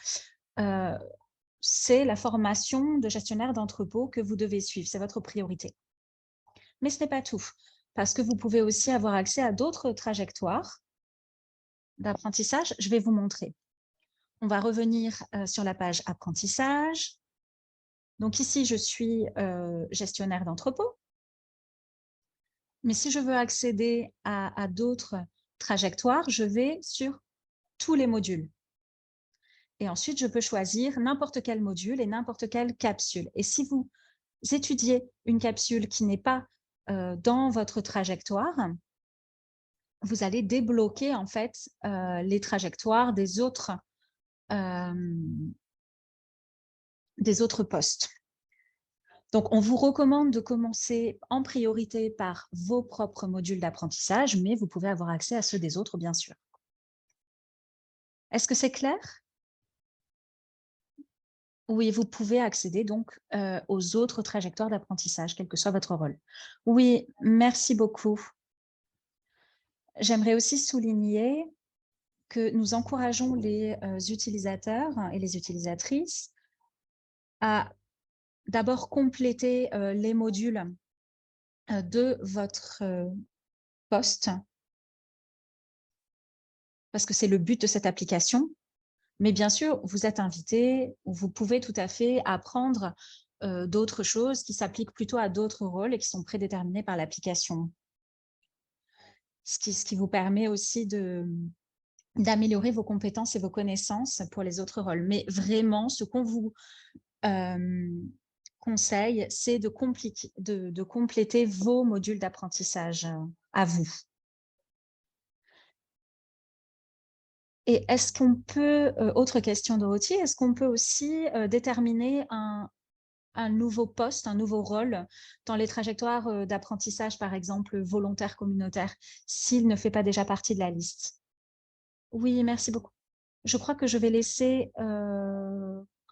c'est la formation de gestionnaire d'entrepôt que vous devez suivre, c'est votre priorité. Mais ce n'est pas tout, parce que vous pouvez aussi avoir accès à d'autres trajectoires d'apprentissage. Je vais vous montrer. On va revenir sur la page apprentissage. Donc ici, je suis gestionnaire d'entrepôt. Mais si je veux accéder à d'autres trajectoires, je vais sur tous les modules. Et ensuite, je peux choisir n'importe quel module et n'importe quelle capsule. Et si vous étudiez une capsule qui n'est pas dans votre trajectoire, vous allez débloquer en fait les trajectoires des autres postes. Donc, on vous recommande de commencer en priorité par vos propres modules d'apprentissage, mais vous pouvez avoir accès à ceux des autres, bien sûr. Est-ce que c'est clair? Oui, vous pouvez accéder donc aux autres trajectoires d'apprentissage, quel que soit votre rôle. Oui, merci beaucoup. J'aimerais aussi souligner que nous encourageons les utilisateurs et les utilisatrices à d'abord compléter les modules de votre poste, parce que c'est le but de cette application. Mais bien sûr, vous êtes invité, vous pouvez tout à fait apprendre d'autres choses qui s'appliquent plutôt à d'autres rôles et qui sont prédéterminés par l'application. Ce qui vous permet aussi d'améliorer vos compétences et vos connaissances pour les autres rôles. Mais vraiment, ce qu'on vous conseille, c'est de compléter vos modules d'apprentissage à vous. Et est-ce qu'on peut, autre question Dorothy, est-ce qu'on peut aussi déterminer un nouveau poste, un nouveau rôle dans les trajectoires d'apprentissage, par exemple volontaire communautaire, s'il ne fait pas déjà partie de la liste? Oui, merci beaucoup. Je crois que je vais laisser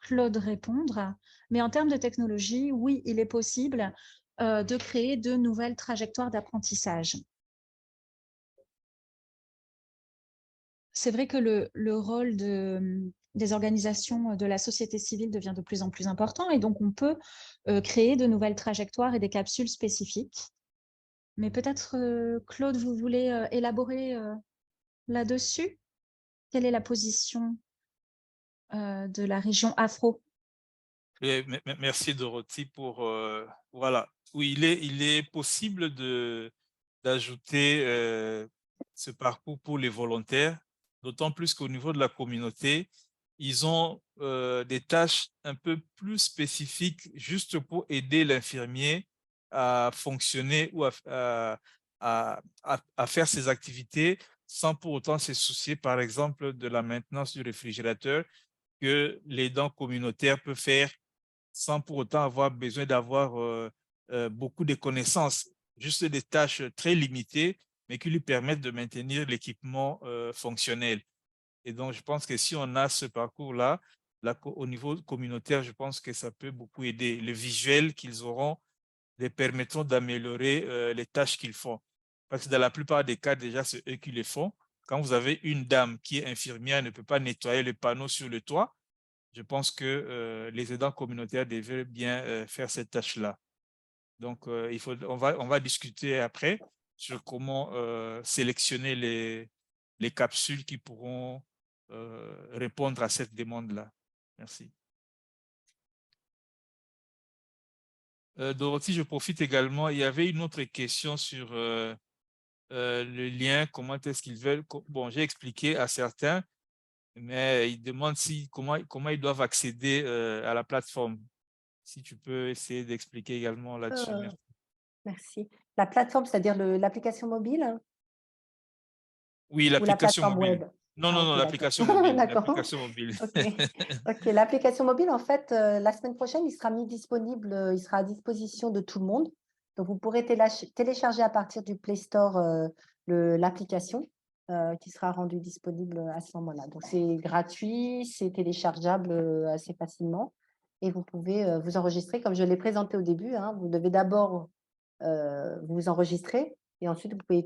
Claude répondre, mais en termes de technologie, oui, il est possible de créer de nouvelles trajectoires d'apprentissage. C'est vrai que le rôle des organisations de la société civile devient de plus en plus important et donc on peut créer de nouvelles trajectoires et des capsules spécifiques. Mais peut-être, Claude, vous voulez élaborer là-dessus? Quelle est la position de la région Afro? Merci Dorothy pour voilà. Oui, il est possible d'ajouter ce parcours pour les volontaires, d'autant plus qu'au niveau de la communauté, ils ont des tâches un peu plus spécifiques juste pour aider l'infirmier à fonctionner ou à faire ses activités sans pour autant se soucier, par exemple, de la maintenance du réfrigérateur que l'aidant communautaire peut faire sans pour autant avoir besoin d'avoir beaucoup de connaissances, juste des tâches très limitées, mais qui lui permettent de maintenir l'équipement fonctionnel. Et donc, je pense que si on a ce parcours-là, au niveau communautaire, je pense que ça peut beaucoup aider. Le visuel qu'ils auront les permettront d'améliorer les tâches qu'ils font. Parce que dans la plupart des cas, déjà, c'est eux qui les font. Quand vous avez une dame qui est infirmière et ne peut pas nettoyer le panneau sur le toit, je pense que les aidants communautaires devraient bien faire cette tâche-là. Donc, on va discuter après sur comment sélectionner les capsules qui pourront répondre à cette demande-là. Merci. Dorothy, je profite également. Il y avait une autre question sur le lien, comment est-ce qu'ils veulent. Bon, j'ai expliqué à certains, mais ils demandent comment ils doivent accéder à la plateforme. Si tu peux essayer d'expliquer également là-dessus. Merci. Merci. La plateforme, c'est-à-dire l'application mobile Oui, ou la l'application plateforme mobile. web? Non, Ah, non, ok, non, d'accord. l'application mobile. D'accord. L'application mobile. Ok. Ok, l'application mobile, en fait, la semaine prochaine, il sera mis disponible, il sera à disposition de tout le monde. Donc, vous pourrez télécharger à partir du Play Store l'application qui sera rendue disponible à ce moment-là. Donc, c'est gratuit, c'est téléchargeable assez facilement et vous pouvez vous enregistrer comme je l'ai présenté au début. Hein. Vous devez d'abord vous enregistrer et ensuite vous pouvez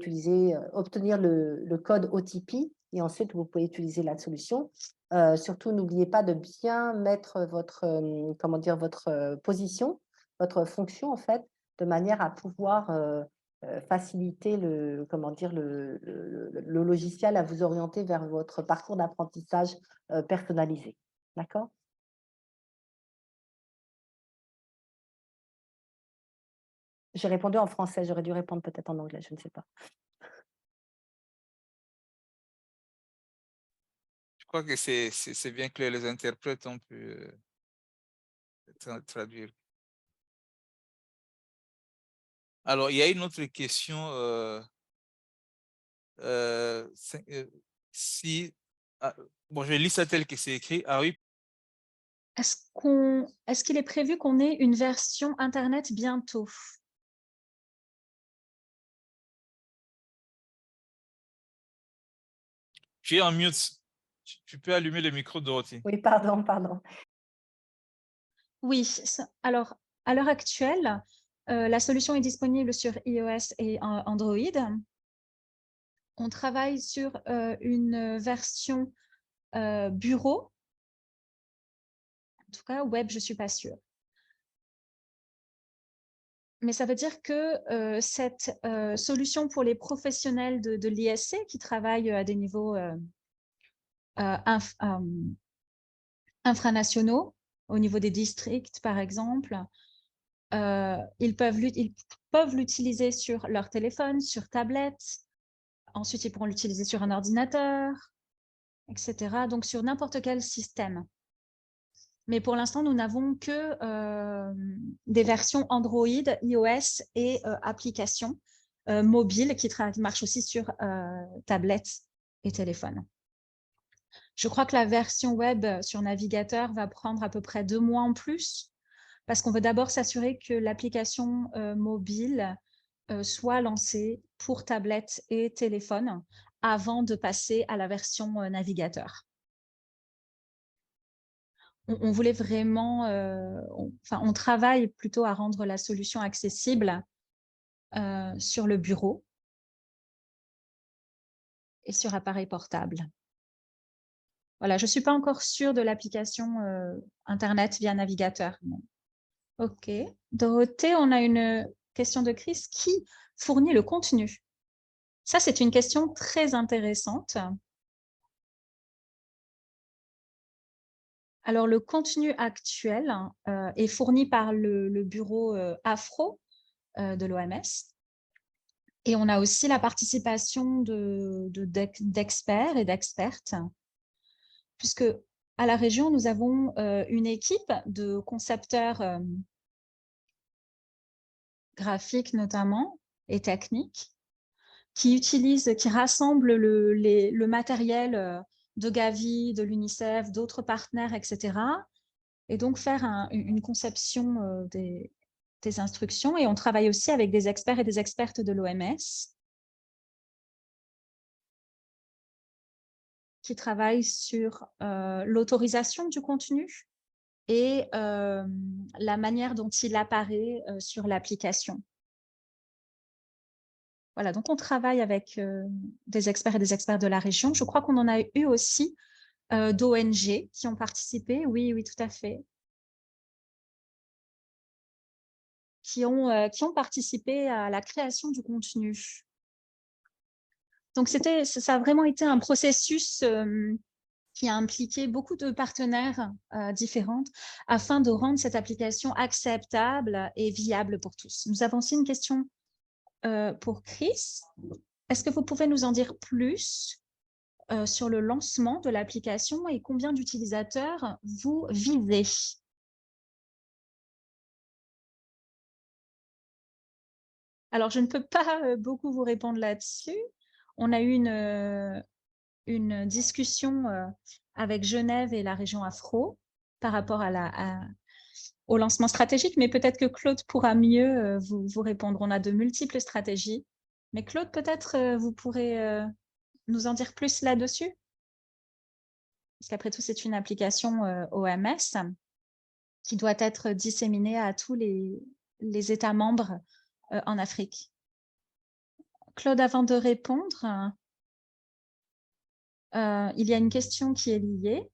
obtenir le code OTP et ensuite vous pouvez utiliser la solution. Surtout, n'oubliez pas de bien mettre votre, votre position, votre fonction en fait, de manière à pouvoir faciliter le logiciel à vous orienter vers votre parcours d'apprentissage personnalisé. D'accord? J'ai répondu en français, j'aurais dû répondre peut-être en anglais, je ne sais pas. Je crois que c'est bien clair. Les interprètes ont pu traduire. Alors, il y a une autre question. Si, bon, je lis ça tel que c'est écrit. Ah oui. Est-ce qu'il est prévu qu'on ait une version Internet bientôt? Tu es en mute. Tu peux allumer le micro, Dorothy. Oui, pardon, pardon. Oui, alors à l'heure actuelle, la solution est disponible sur iOS et Android. On travaille sur une version bureau. En tout cas, web, je ne suis pas sûre. Mais ça veut dire que cette solution pour les professionnels de l'ISC qui travaillent à des niveaux infranationaux, au niveau des districts, par exemple, ils peuvent l'utiliser sur leur téléphone, sur tablette. Ensuite, ils pourront l'utiliser sur un ordinateur, etc. Donc, sur n'importe quel système. Mais pour l'instant, nous n'avons que des versions Android, iOS et applications mobiles qui marchent aussi sur tablette et téléphone. Je crois que la version web sur navigateur va prendre à peu près 2 mois en plus parce qu'on veut d'abord s'assurer que l'application mobile soit lancée pour tablette et téléphone avant de passer à la version navigateur. On voulait vraiment, on travaille plutôt à rendre la solution accessible sur le bureau et sur appareil portable. Voilà, je ne suis pas encore sûre de l'application Internet via navigateur. OK. Dorothée, on a une question de Chris. Qui fournit le contenu? Ça, c'est une question très intéressante. Alors, le contenu actuel est fourni par le bureau Afro de l'OMS. Et on a aussi la participation d'experts et d'expertes, puisque à la région, nous avons une équipe de concepteurs graphiques notamment et techniques qui rassemblent le matériel de Gavi, de l'UNICEF, d'autres partenaires, etc. Et donc faire une conception des instructions. Et on travaille aussi avec des experts et des expertes de l'OMS qui travaille sur l'autorisation du contenu et la manière dont il apparaît sur l'application. Voilà, donc on travaille avec des experts et des experts de la région. Je crois qu'on en a eu aussi d'ONG qui ont participé. Oui, oui, tout à fait. Qui ont participé à la création du contenu. Donc, ça a vraiment été un processus qui a impliqué beaucoup de partenaires différents afin de rendre cette application acceptable et viable pour tous. Nous avons aussi une question pour Chris. Est-ce que vous pouvez nous en dire plus sur le lancement de l'application et combien d'utilisateurs vous visez? Alors, je ne peux pas beaucoup vous répondre là-dessus. On a eu une discussion avec Genève et la région Afro par rapport au lancement stratégique, mais peut-être que Claude pourra mieux vous répondre. On a de multiples stratégies. Mais Claude, peut-être vous pourrez nous en dire plus là-dessus? Parce qu'après tout, c'est une application OMS qui doit être disséminée à tous les États membres en Afrique. Claude, avant de répondre, il y a une question qui est liée.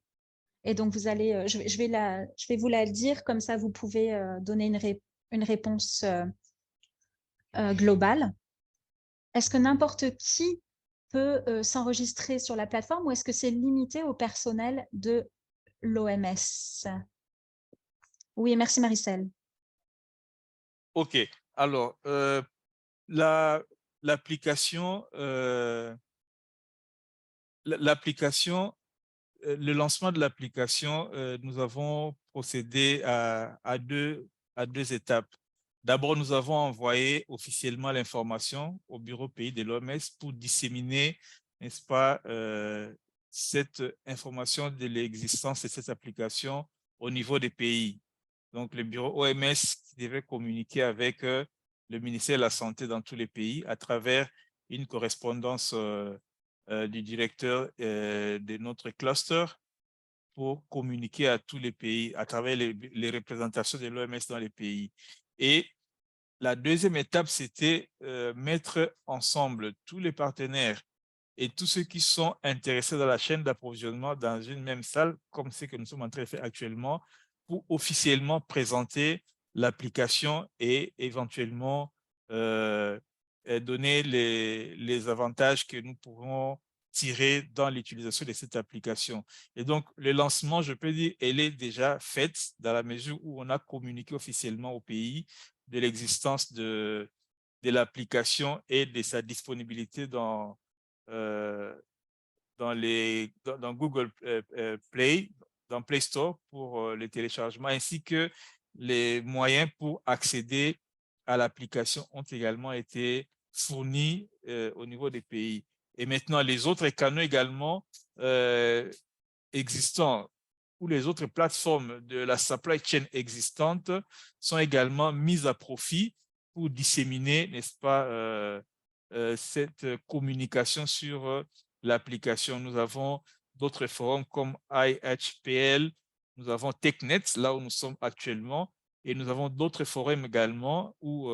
Et donc, vous allez, je vais vous la dire, comme ça, vous pouvez donner une réponse globale. Est-ce que n'importe qui peut s'enregistrer sur la plateforme ou est-ce que c'est limité au personnel de l'OMS? Oui, merci Maricel. OK. Alors, l'application, le lancement de l'application, nous avons procédé à deux étapes. D'abord, nous avons envoyé officiellement l'information au bureau pays de l'OMS pour disséminer, n'est-ce pas, cette information de l'existence de cette application au niveau des pays. Donc, le bureau OMS devait communiquer avec le ministère de la Santé dans tous les pays à travers une correspondance du directeur de notre cluster pour communiquer à tous les pays à travers les représentations de l'OMS dans les pays. Et la deuxième étape, c'était mettre ensemble tous les partenaires et tous ceux qui sont intéressés dans la chaîne d'approvisionnement dans une même salle, comme ce que nous sommes en train de faire actuellement, pour officiellement présenter l'application et éventuellement donner les avantages que nous pourrons tirer dans l'utilisation de cette application. Et donc, le lancement, je peux dire, elle est déjà faite dans la mesure où on a communiqué officiellement au pays de l'existence de l'application et de sa disponibilité dans Google Play, dans Play Store pour le téléchargement, ainsi que les moyens pour accéder à l'application ont également été fournis au niveau des pays. Et maintenant, les autres canaux également existants ou les autres plateformes de la supply chain existante sont également mises à profit pour disséminer, n'est-ce pas, cette communication sur l'application. Nous avons d'autres forums comme IHPL, nous avons TechNet, là où nous sommes actuellement, et nous avons d'autres forums également où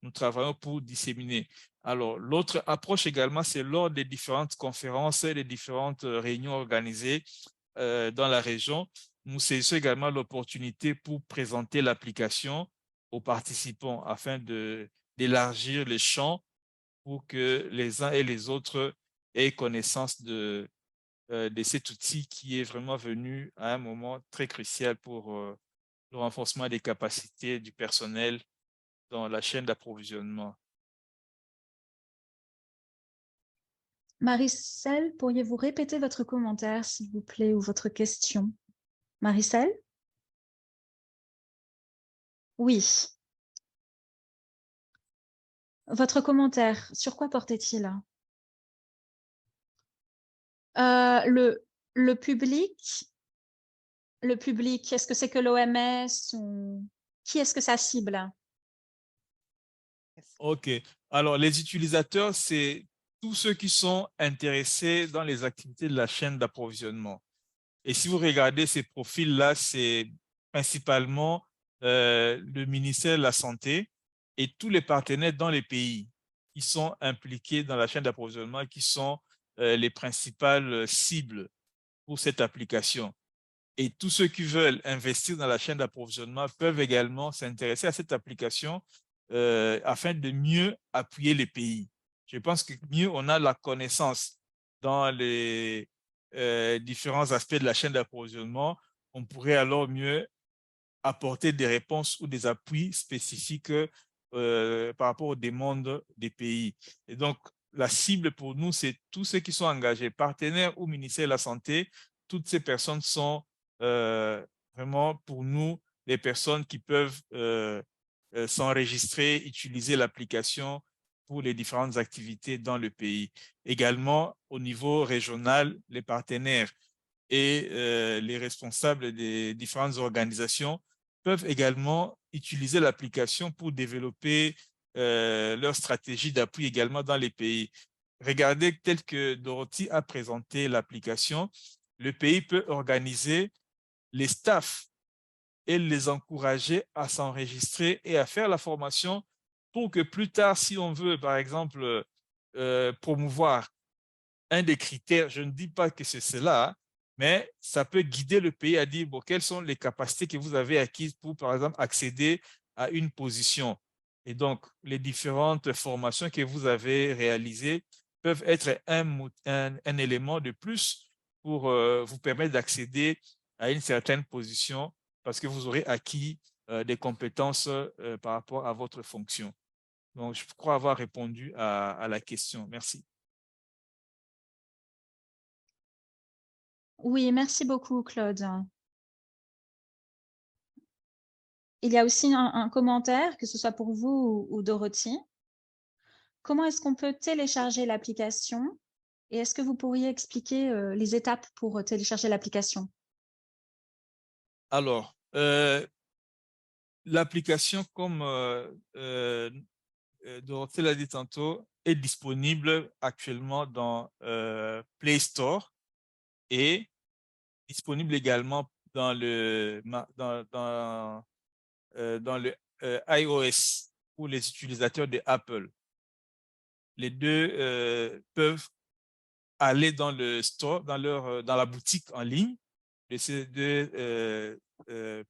nous travaillons pour disséminer. Alors, l'autre approche également, c'est lors des différentes conférences et des différentes réunions organisées dans la région, nous saisissons également l'opportunité pour présenter l'application aux participants afin d'élargir les champs pour que les uns et les autres aient connaissance de cet outil qui est vraiment venu à un moment très crucial pour le renforcement des capacités du personnel dans la chaîne d'approvisionnement. Maricel, pourriez-vous répéter votre commentaire, s'il vous plaît, ou votre question? Maricel? Oui. Votre commentaire, sur quoi portait-il? Le public, est-ce que c'est que l'OMS ou qui est-ce que ça cible? OK. Alors, les utilisateurs, c'est tous ceux qui sont intéressés dans les activités de la chaîne d'approvisionnement. Et si vous regardez ces profils-là, c'est principalement le ministère de la Santé et tous les partenaires dans les pays qui sont impliqués dans la chaîne d'approvisionnement, qui sont les principales cibles pour cette application. Et tous ceux qui veulent investir dans la chaîne d'approvisionnement peuvent également s'intéresser à cette application afin de mieux appuyer les pays. Je pense que mieux on a la connaissance dans les différents aspects de la chaîne d'approvisionnement, on pourrait alors mieux apporter des réponses ou des appuis spécifiques par rapport aux demandes des pays. Et donc, la cible pour nous, c'est tous ceux qui sont engagés, partenaires ou ministère de la Santé. Toutes ces personnes sont vraiment pour nous des personnes qui peuvent s'enregistrer, utiliser l'application pour les différentes activités dans le pays. Également, au niveau régional, les partenaires et les responsables des différentes organisations peuvent également utiliser l'application pour développer leur stratégie d'appui également dans les pays. Regardez, tel que Dorothy a présenté l'application, le pays peut organiser les staffs et les encourager à s'enregistrer et à faire la formation pour que plus tard, si on veut, par exemple, promouvoir un des critères, je ne dis pas que c'est cela, mais ça peut guider le pays à dire, bon, quelles sont les capacités que vous avez acquises pour, par exemple, accéder à une position. Et donc, les différentes formations que vous avez réalisées peuvent être un élément de plus pour vous permettre d'accéder à une certaine position parce que vous aurez acquis des compétences par rapport à votre fonction. Donc, je crois avoir répondu à la question. Merci. Oui, merci beaucoup, Claude. Il y a aussi un commentaire, que ce soit pour vous ou Dorothy. Comment est-ce qu'on peut télécharger l'application? Et est-ce que vous pourriez expliquer les étapes pour télécharger l'application? Alors, l'application, comme Dorothée l'a dit tantôt, est disponible actuellement dans Play Store et disponible également dans dans le iOS pour les utilisateurs de Apple. Les deux peuvent aller dans le store, dans la boutique en ligne de ces deux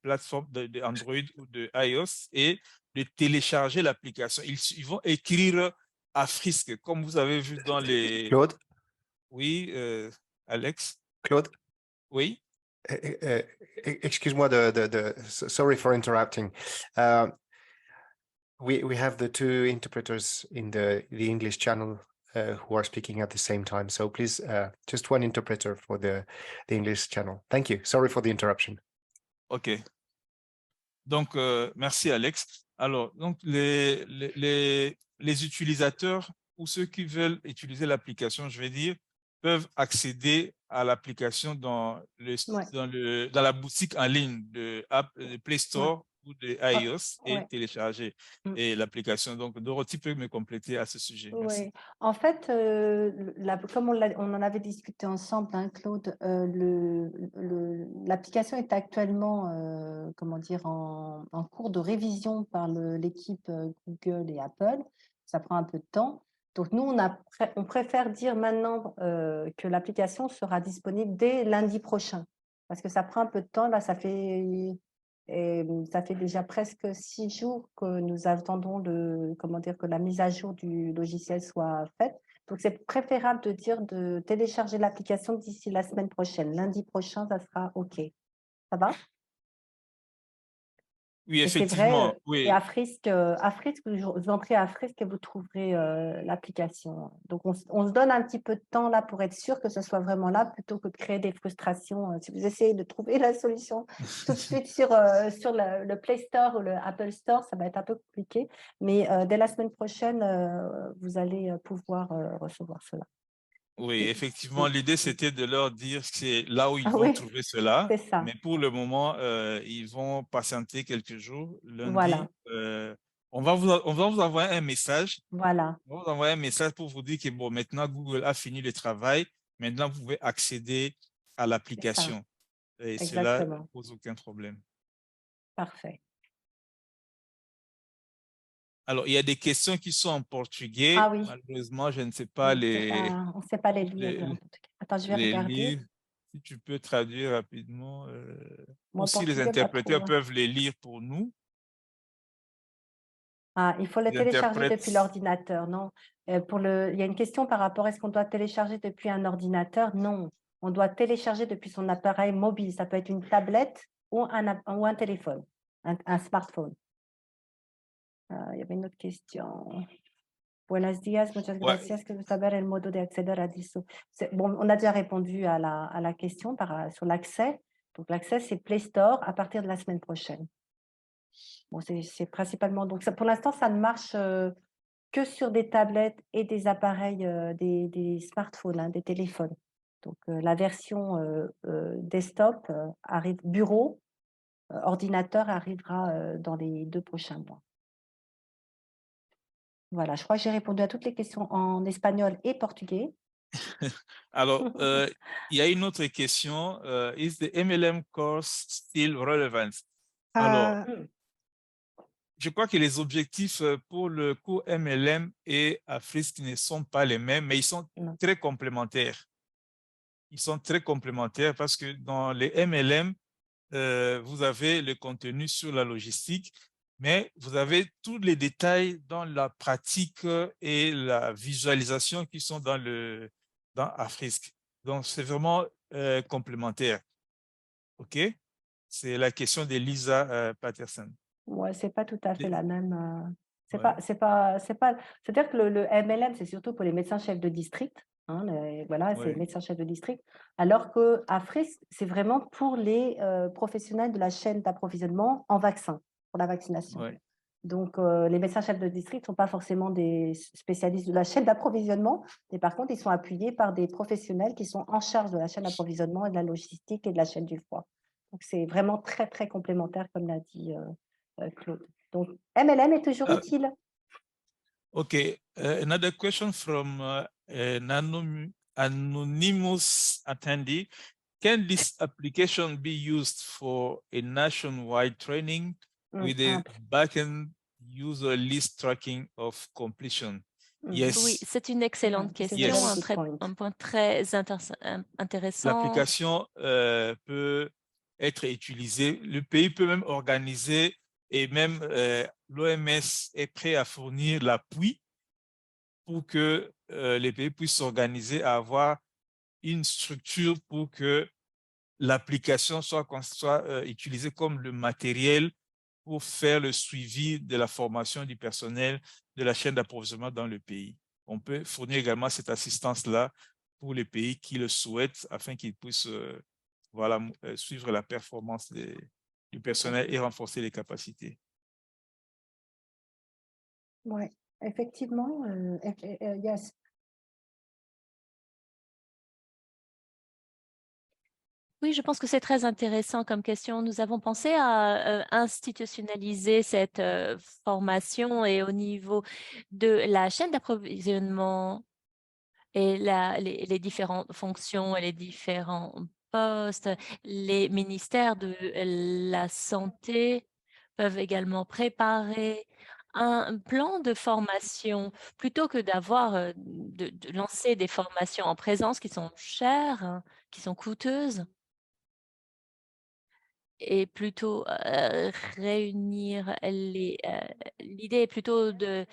plateformes de Android ou de iOS et de télécharger l'application. Ils vont écrire Afrisk, comme vous avez vu dans les... Claude, Oui, Alex? Claude, Oui? excuse-moi sorry for interrupting. We have the two interpreters in the English channel who are speaking at the same time. So please, just one interpreter for the English channel. Thank you. Sorry for the interruption. OK. Donc, merci Alex. Alors, donc les utilisateurs ou ceux qui veulent utiliser l'application, je vais dire, peuvent accéder à l'application dans la boutique en ligne de Play Store ou de iOS et télécharger l'application. Donc, Dorothy peut me compléter à ce sujet. Merci. Oui, en fait, comme on en avait discuté ensemble, hein, Claude, l'application est actuellement, comment dire, en cours de révision par l'équipe Google et Apple. Ça prend un peu de temps. Donc, nous, on préfère dire maintenant que l'application sera disponible dès lundi prochain, parce que ça prend un peu de temps. Là, ça fait déjà presque 6 jours que nous attendons que la mise à jour du logiciel soit faite. Donc, c'est préférable de télécharger l'application d'ici la semaine prochaine. Lundi prochain, ça sera OK. Ça va? Oui, Et c'est effectivement. vrai, Oui. et à Frisk, vous entrez à Frisk et vous trouverez l'application. Donc, on se donne un petit peu de temps là pour être sûr que ce soit vraiment là plutôt que de créer des frustrations. Si vous essayez de trouver la solution tout de suite sur le Play Store ou le Apple Store, ça va être un peu compliqué. Mais dès la semaine prochaine, vous allez pouvoir recevoir cela. Oui, effectivement, l'idée, c'était de leur dire que c'est là où ils Ah vont oui, trouver cela. c'est ça. Mais pour le moment, ils vont patienter quelques jours. Lundi, Voilà. On va vous envoyer un message. Voilà, On va vous envoyer un message pour vous dire que bon, maintenant, Google a fini le travail. Maintenant, vous pouvez accéder à c'est ça, l'application. Et cela ne exactement. pose aucun problème. Parfait. Alors, il y a des questions qui sont en portugais. Ah oui, Malheureusement, je ne sais pas on ne sait pas les lire. les, En portugais. Attends, je vais les regarder. lire. Si tu peux traduire rapidement, ou Moi, si les portugais, pas trop. interpréteurs peuvent les lire pour nous. Ah, il faut le Les télécharger interprètes. depuis l'ordinateur, non. Il y a une question par rapport, est-ce qu'on doit télécharger depuis un ordinateur? Non, on doit télécharger depuis son appareil mobile. Ça peut être une tablette ou un téléphone, un smartphone. Il y avait une autre question. Buenos días, muchas Ouais, gracias. Quiero saber el modo de acceder a Disso. Bon, on a déjà répondu à la question sur l'accès. Donc, l'accès, c'est Play Store à partir de la semaine prochaine. Bon, c'est principalement. Donc, pour l'instant, ça ne marche que sur des tablettes et des appareils, des smartphones, hein, des téléphones. Donc, la version desktop arrive, bureau, ordinateur arrivera dans les 2 prochains mois. Voilà, je crois que j'ai répondu à toutes les questions en espagnol et portugais. alors, il y a une autre question. Is the MLM course still relevant? Alors, Mm. je crois que les objectifs pour le cours MLM et Afrisk ne sont pas les mêmes, mais ils sont Non. très complémentaires. Ils sont très complémentaires parce que dans les MLM, vous avez le contenu sur la logistique, mais vous avez tous les détails dans la pratique et la visualisation qui sont dans Afrisk. Donc, c'est vraiment complémentaire. OK? C'est la question d'Elisa Patterson. Ouais, c'est pas tout à fait la même. Ouais. C'est-à-dire que le MLM, c'est surtout pour les médecins chefs de district. Hein, voilà, c'est Ouais. médecins chefs de district. Alors que Afrisk, c'est vraiment pour les professionnels de la chaîne d'approvisionnement en vaccins, pour la vaccination. Ouais. Donc, les médecins chefs de district ne sont pas forcément des spécialistes de la chaîne d'approvisionnement, mais par contre, ils sont appuyés par des professionnels qui sont en charge de la chaîne d'approvisionnement et de la logistique et de la chaîne du froid. Donc, c'est vraiment très, très complémentaire, comme l'a dit Claude. Donc, MLM est toujours utile. Okay. Another question from an anonymous attendee. Can this application be used for a nationwide training with a backend user list tracking of completion? Yes. Oui, c'est une excellente This is a question, very Yes. good point. un point très intéressant. L'application peut être utilisée. Le pays peut même organiser et même l'OMS est prêt à fournir l'appui pour que les pays puissent s'organiser à avoir une structure pour que l'application soit utilisée comme le matériel pour faire le suivi de la formation du personnel de la chaîne d'approvisionnement dans le pays. On peut fournir également cette assistance-là pour les pays qui le souhaitent afin qu'ils puissent suivre la performance du personnel et renforcer les capacités. Oui, effectivement, yes. Oui, je pense que c'est très intéressant comme question. Nous avons pensé à institutionnaliser cette formation et au niveau de la chaîne d'approvisionnement et les différentes fonctions et les différents postes, les ministères de la santé peuvent également préparer un plan de formation plutôt que d'avoir de lancer des formations en présence qui sont chères, hein, qui sont coûteuses. Et plutôt réunir l'idée est plutôt de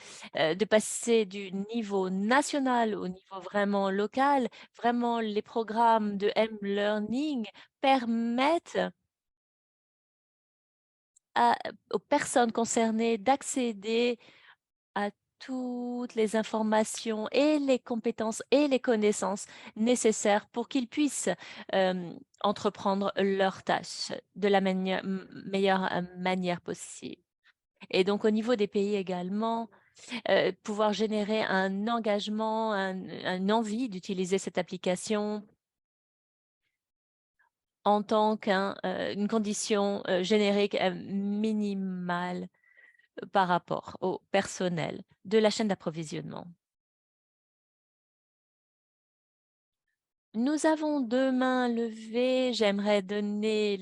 passer du niveau national au niveau vraiment local. Vraiment, les programmes de M-Learning permettent aux personnes concernées d'accéder à toutes les informations et les compétences et les connaissances nécessaires pour qu'ils puissent entreprendre leurs tâches de la meilleure manière possible. Et donc, au niveau des pays également, pouvoir générer un engagement, une envie d'utiliser cette application en tant qu'une condition générique minimale par rapport au personnel de la chaîne d'approvisionnement. Nous avons 2 mains levées. J'aimerais donner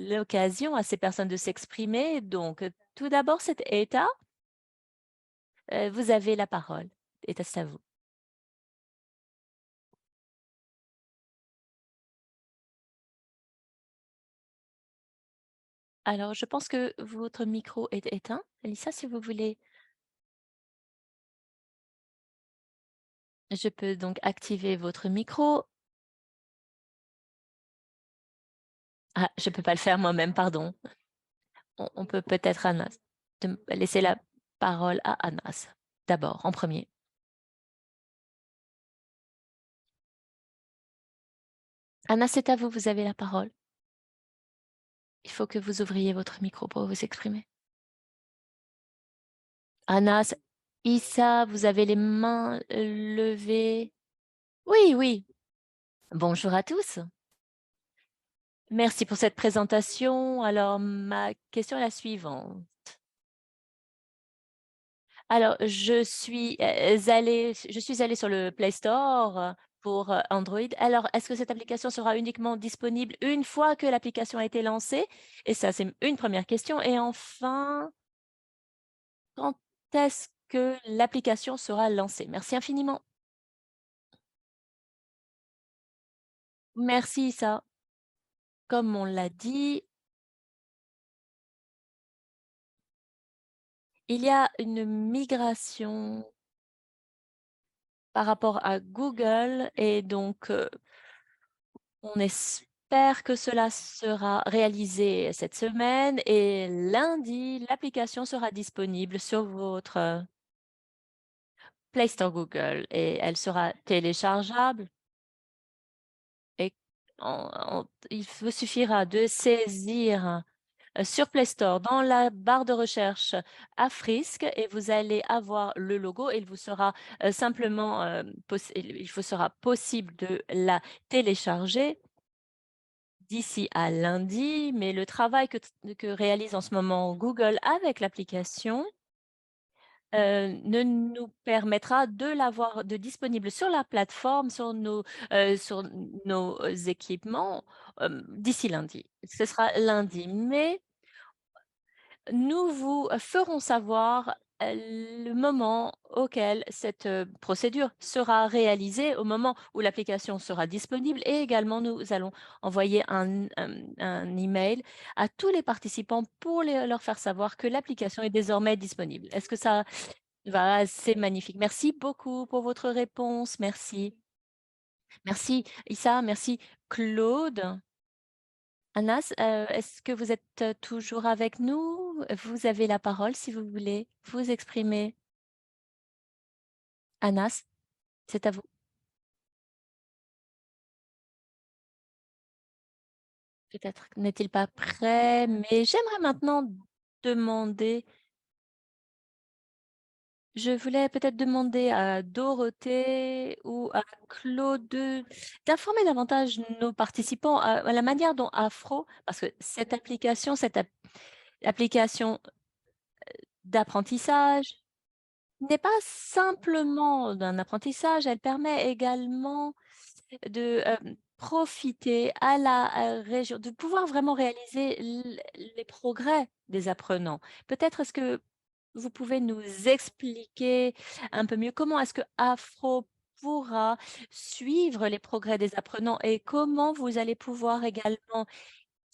l'occasion à ces personnes de s'exprimer. Donc, tout d'abord, c'est Eta. Vous avez la parole. Eta, c'est à vous. Alors, je pense que votre micro est éteint. Elissa, si vous voulez. Je peux donc activer votre micro. Ah, je peux pas le faire moi-même, pardon. On peut peut-être Anas, laisser la parole à Anas, d'abord, en premier. Anas, c'est à vous, vous avez la parole. Il faut que vous ouvriez votre micro pour vous exprimer. Anas, Issa, vous avez les mains levées. Oui, oui. Bonjour à tous. Merci pour cette présentation. Alors, ma question est la suivante. Alors, je suis allée sur le Play Store pour Android. Alors, est-ce que cette application sera uniquement disponible une fois que l'application a été lancée? Et ça, c'est une première question. Et enfin, quand est-ce que l'application sera lancée? Merci infiniment. Merci, ça. Comme on l'a dit, il y a une migration par rapport à Google et donc on espère que cela sera réalisé cette semaine et lundi, l'application sera disponible sur votre Play Store Google et elle sera téléchargeable. Et il vous suffira de saisir sur Play Store, dans la barre de recherche Afrisk, et vous allez avoir le logo et il vous sera simplement il vous sera possible de la télécharger d'ici à lundi, mais le travail que réalise en ce moment Google avec l'application ne nous permettra de l'avoir disponible sur la plateforme, sur nos équipements d'ici lundi. Ce sera lundi, mais nous vous ferons savoir le moment auquel cette procédure sera réalisée, au moment où l'application sera disponible et également nous allons envoyer un email à tous les participants pour leur faire savoir que l'application est désormais disponible. Est-ce que ça va? C'est magnifique. Merci beaucoup pour votre réponse. Merci. Merci Issa, merci Claude. Anas, est-ce que vous êtes toujours avec nous? Vous avez la parole si vous voulez vous exprimer. Anas, c'est à vous. Peut-être n'est-il pas prêt, mais j'aimerais maintenant demander, je voulais peut-être demander à Dorothée ou à Claude d'informer davantage nos participants à la manière dont Afro, parce que cette application d'apprentissage n'est pas simplement d'un apprentissage, elle permet également de profiter à la région, de pouvoir vraiment réaliser les progrès des apprenants. Peut-être est-ce que vous pouvez nous expliquer un peu mieux comment est-ce que Afro pourra suivre les progrès des apprenants et comment vous allez pouvoir également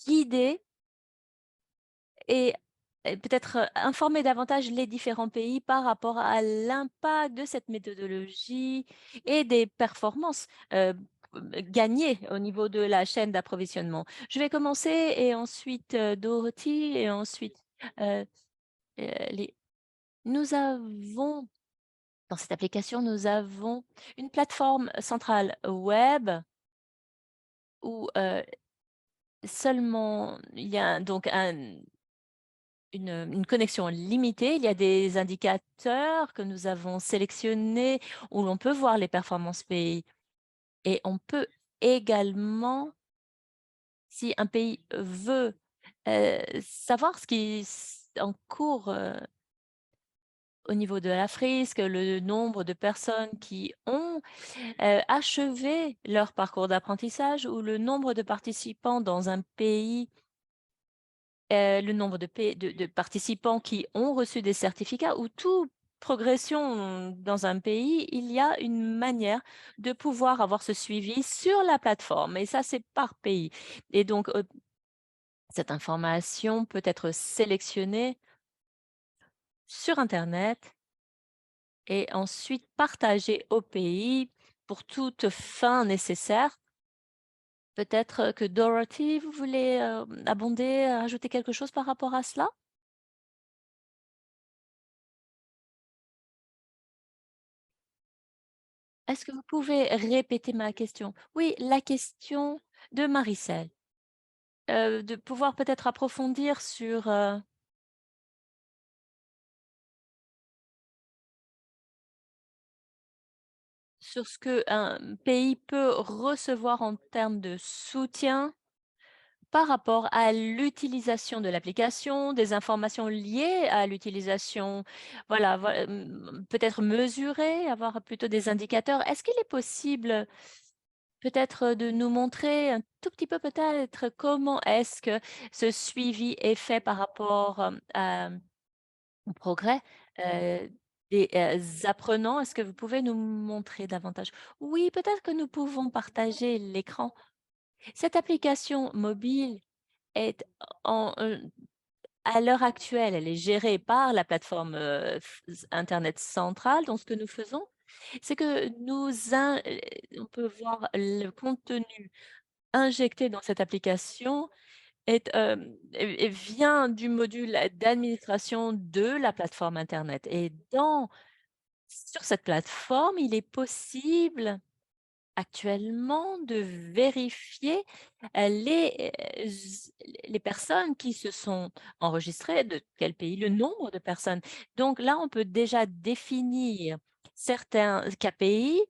guider et peut-être informer davantage les différents pays par rapport à l'impact de cette méthodologie et des performances gagnées au niveau de la chaîne d'approvisionnement. Je vais commencer et ensuite Dorothy et ensuite euh, les... Nous avons, dans cette application, nous avons une plateforme centrale web où seulement il y a donc une connexion limitée. Il y a des indicateurs que nous avons sélectionnés où l'on peut voir les performances pays. Et on peut également, si un pays veut savoir ce qui en cours au niveau de la frisque, le nombre de personnes qui ont achevé leur parcours d'apprentissage ou le nombre de participants dans un pays, le nombre de participants qui ont reçu des certificats ou toute progression dans un pays, il y a une manière de pouvoir avoir ce suivi sur la plateforme et ça, c'est par pays. Et donc, cette information peut être sélectionnée sur Internet et ensuite partagée au pays pour toute fin nécessaire. Peut-être que Dorothy, vous voulez abonder, ajouter quelque chose par rapport à cela? Est-ce que vous pouvez répéter ma question? Oui, la question de Maricel. De pouvoir peut-être approfondir sur ce qu'un pays peut recevoir en termes de soutien par rapport à l'utilisation de l'application, des informations liées à l'utilisation, voilà, peut-être mesurer, avoir plutôt des indicateurs. Est-ce qu'il est possible peut-être de nous montrer un tout petit peu peut-être comment est-ce que ce suivi est fait par rapport au progrès des apprenants? Est-ce que vous pouvez nous montrer davantage? Oui, peut-être que nous pouvons partager l'écran. Cette application mobile est à l'heure actuelle, elle est gérée par la plateforme Internet centrale. Donc, ce que nous faisons, c'est que on peut voir le contenu injecté dans cette application et vient du module d'administration de la plateforme Internet. Et sur cette plateforme, il est possible actuellement de vérifier les personnes qui se sont enregistrées, de quel pays, le nombre de personnes. Donc là, on peut déjà définir certains KPI,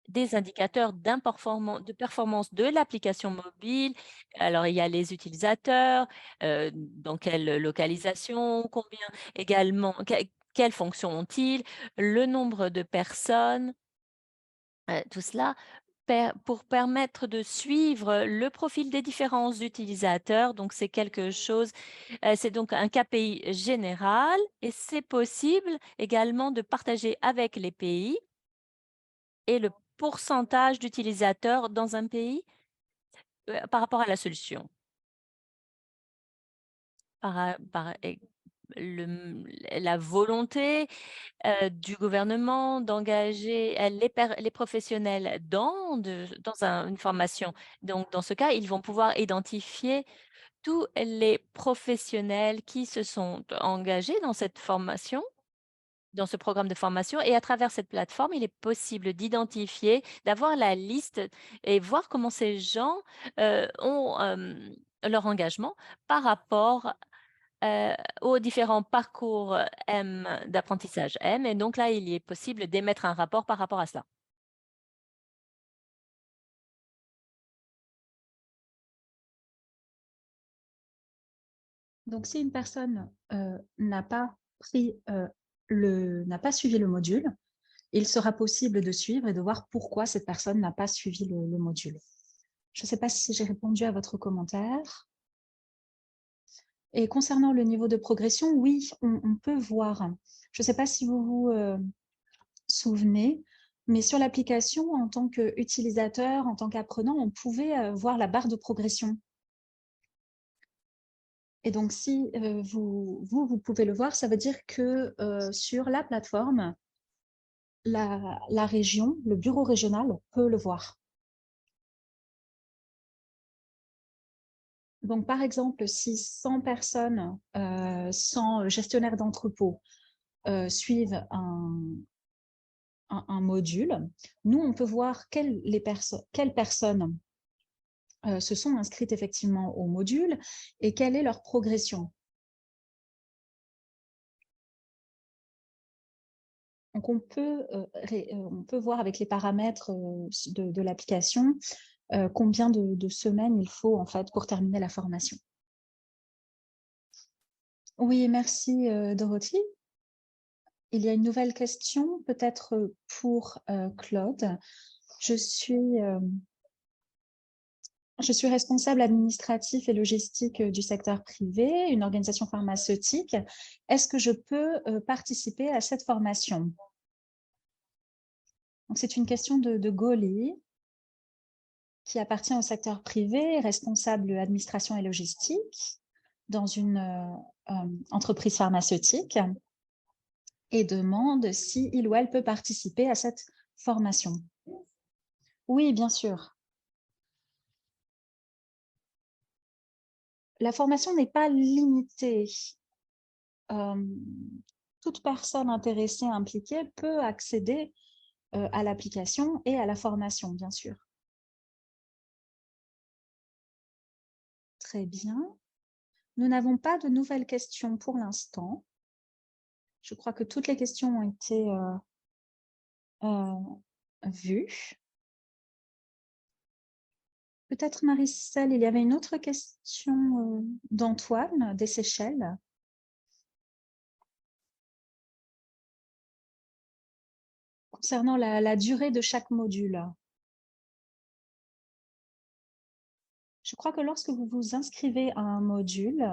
des indicateurs de performance de l'application mobile. Alors, il y a les utilisateurs, dans quelle localisation, combien également, quelles fonctions ont-ils, le nombre de personnes, tout cela pour permettre de suivre le profil des différents utilisateurs. Donc, c'est quelque chose, c'est donc un KPI général et c'est possible également de partager avec les pays et le pourcentage d'utilisateurs dans un pays par rapport à la solution. La volonté du gouvernement d'engager les professionnels dans une formation. Donc, dans ce cas, ils vont pouvoir identifier tous les professionnels qui se sont engagés dans cette formation, dans ce programme de formation. Et à travers cette plateforme, il est possible d'identifier, d'avoir la liste et voir comment ces gens ont leur engagement par rapport aux différents parcours d'apprentissage M. Et donc là, il est possible d'émettre un rapport par rapport à cela. Donc, si une personne n'a pas suivi le module, il sera possible de suivre et de voir pourquoi cette personne n'a pas suivi le module. Je ne sais pas si j'ai répondu à votre commentaire. Et concernant le niveau de progression, oui, on peut voir. Je ne sais pas si vous vous souvenez, mais sur l'application, en tant qu'utilisateur, en tant qu'apprenant, on pouvait voir la barre de progression. Et donc, si vous pouvez le voir, ça veut dire que sur la plateforme, la région, le bureau régional peut le voir. Donc, par exemple, si 100 personnes, 100 gestionnaires d'entrepôt suivent un module, nous, on peut voir quelles personnes se sont inscrites effectivement au module et quelle est leur progression. Donc, on peut voir avec les paramètres de l'application combien de semaines il faut en fait pour terminer la formation. Oui, merci Dorothy. Il y a une nouvelle question, peut-être pour Claude. Je suis responsable administratif et logistique du secteur privé, une organisation pharmaceutique. Est-ce que je peux participer à cette formation? Donc, c'est une question de Goli, qui appartient au secteur privé, responsable administration et logistique dans une entreprise pharmaceutique, et demande si il ou elle peut participer à cette formation. Oui, bien sûr. La formation n'est pas limitée. Toute personne intéressée, impliquée peut accéder à l'application et à la formation, bien sûr. Très bien. Nous n'avons pas de nouvelles questions pour l'instant. Je crois que toutes les questions ont été vues. Peut-être, Marie-Celle, il y avait une autre question d'Antoine, des Seychelles. Concernant la durée de chaque module. Je crois que lorsque vous vous inscrivez à un module,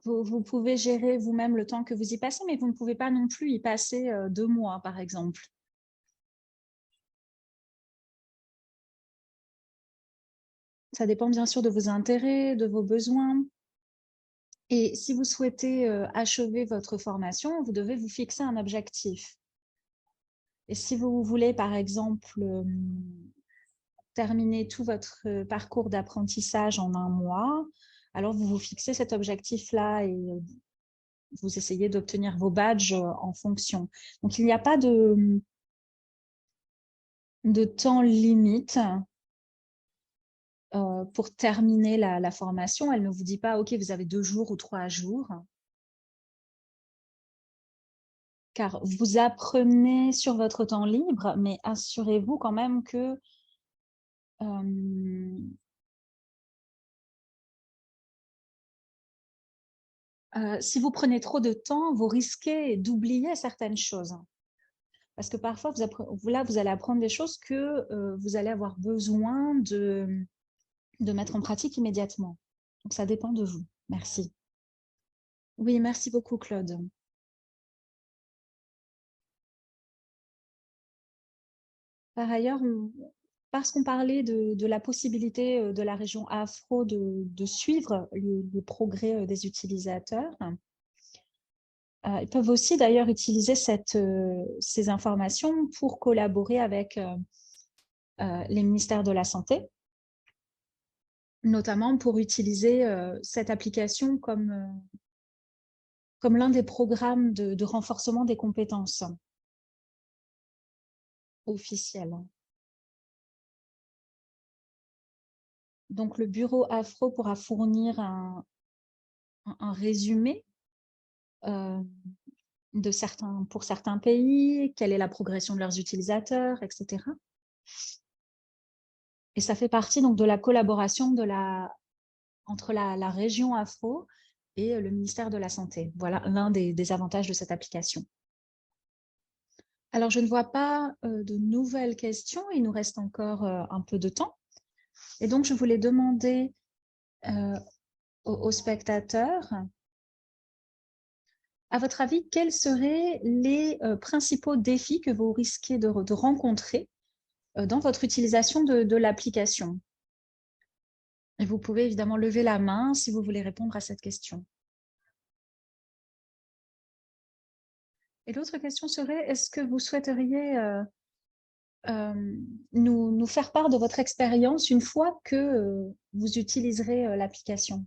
vous pouvez gérer vous-même le temps que vous y passez, mais vous ne pouvez pas non plus y passer 2 mois, par exemple. Ça dépend bien sûr de vos intérêts, de vos besoins. Et si vous souhaitez achever votre formation, vous devez vous fixer un objectif. Et si vous voulez, par exemple, terminer tout votre parcours d'apprentissage en 1 mois, alors vous vous fixez cet objectif-là et vous essayez d'obtenir vos badges en fonction. Donc, il n'y a pas de temps limite pour terminer la formation. Elle ne vous dit pas, OK, vous avez 2 jours ou 3 jours. Car vous apprenez sur votre temps libre, mais assurez-vous quand même que si vous prenez trop de temps, vous risquez d'oublier certaines choses. Parce que parfois, vous allez apprendre des choses que vous allez avoir besoin de mettre en pratique immédiatement. Donc, ça dépend de vous. Merci. Oui, merci beaucoup, Claude. Par ailleurs, parce qu'on parlait de la possibilité de la région afro de suivre les progrès des utilisateurs, ils peuvent aussi d'ailleurs utiliser ces informations pour collaborer avec les ministères de la Santé, notamment pour utiliser cette application comme l'un des programmes de renforcement des compétences officielles. Donc, le bureau Afro pourra fournir un résumé pour certains pays, quelle est la progression de leurs utilisateurs, etc. Et ça fait partie donc de la collaboration entre la région Afro et le ministère de la Santé. Voilà l'un des avantages de cette application. Alors, je ne vois pas de nouvelles questions. Il nous reste encore un peu de temps. Et donc, je voulais demander aux spectateurs, à votre avis, quels seraient les principaux défis que vous risquez de rencontrer dans votre utilisation de l'application? Et vous pouvez évidemment lever la main si vous voulez répondre à cette question. Et l'autre question serait, est-ce que vous souhaiteriez nous faire part de votre expérience une fois que vous utiliserez l'application?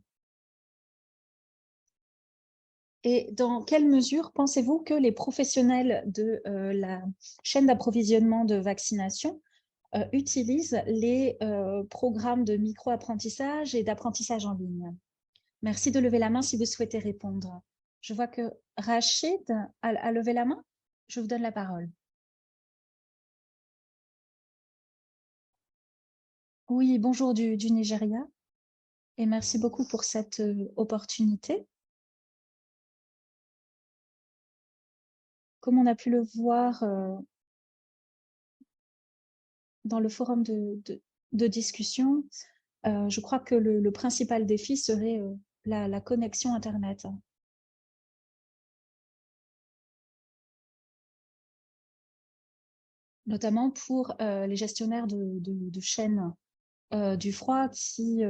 Et dans quelle mesure pensez-vous que les professionnels de la chaîne d'approvisionnement de vaccination utilisent les programmes de micro-apprentissage et d'apprentissage en ligne? Merci de lever la main si vous souhaitez répondre. Je vois que Rachid a levé la main. Je vous donne la parole. Oui, bonjour du Nigeria. Et merci beaucoup pour cette opportunité. Comme on a pu le voir dans le forum de discussion, je crois que le principal défi serait la connexion Internet. Notamment pour les gestionnaires de chaînes du froid qui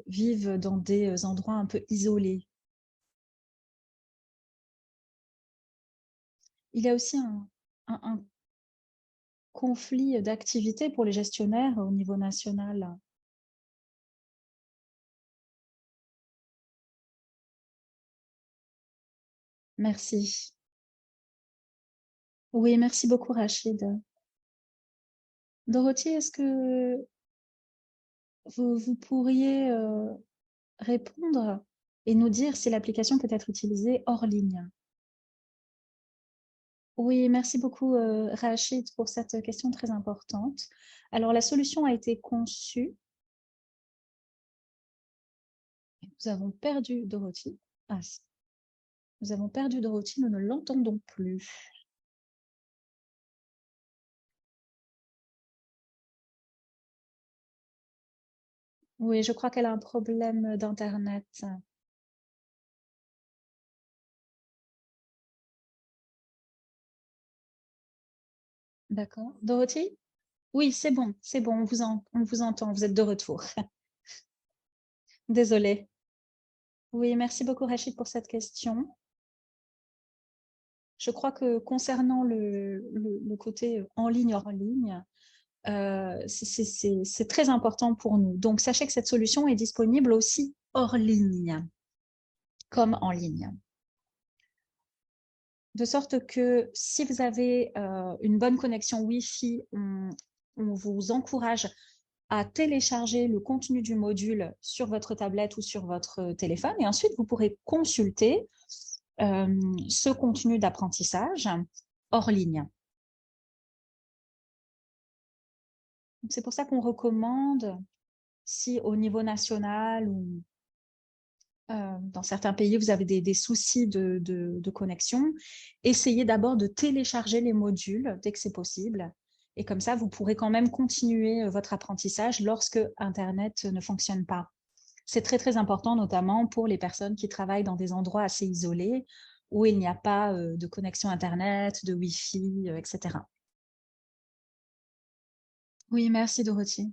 vivent dans des endroits un peu isolés. Il y a aussi un conflit d'activité pour les gestionnaires au niveau national. Merci. Oui, merci beaucoup, Rachid. Dorothy, est-ce que vous pourriez répondre et nous dire si l'application peut être utilisée hors ligne? Oui, merci beaucoup, Rachid, pour cette question très importante. Alors, la solution a été conçue. Nous avons perdu Dorothy. Ah, nous avons perdu Dorothy, nous ne l'entendons plus. Oui, je crois qu'elle a un problème d'Internet. D'accord. Dorothy? Oui, c'est bon, on vous entend, vous êtes de retour. Désolée. Oui, merci beaucoup, Rachid, pour cette question. Je crois que concernant le côté en ligne, hors ligne, c'est très important pour nous. Donc, sachez que cette solution est disponible aussi hors ligne, comme en ligne. De sorte que si vous avez une bonne connexion Wi-Fi, on vous encourage à télécharger le contenu du module sur votre tablette ou sur votre téléphone. Et ensuite, vous pourrez consulter ce contenu d'apprentissage hors ligne. C'est pour ça qu'on recommande, si au niveau national ou dans certains pays, vous avez des soucis de connexion, essayez d'abord de télécharger les modules dès que c'est possible. Et comme ça, vous pourrez quand même continuer votre apprentissage lorsque Internet ne fonctionne pas. C'est très, très important, notamment pour les personnes qui travaillent dans des endroits assez isolés où il n'y a pas de connexion Internet, de Wi-Fi, etc. Oui, merci Dorothy.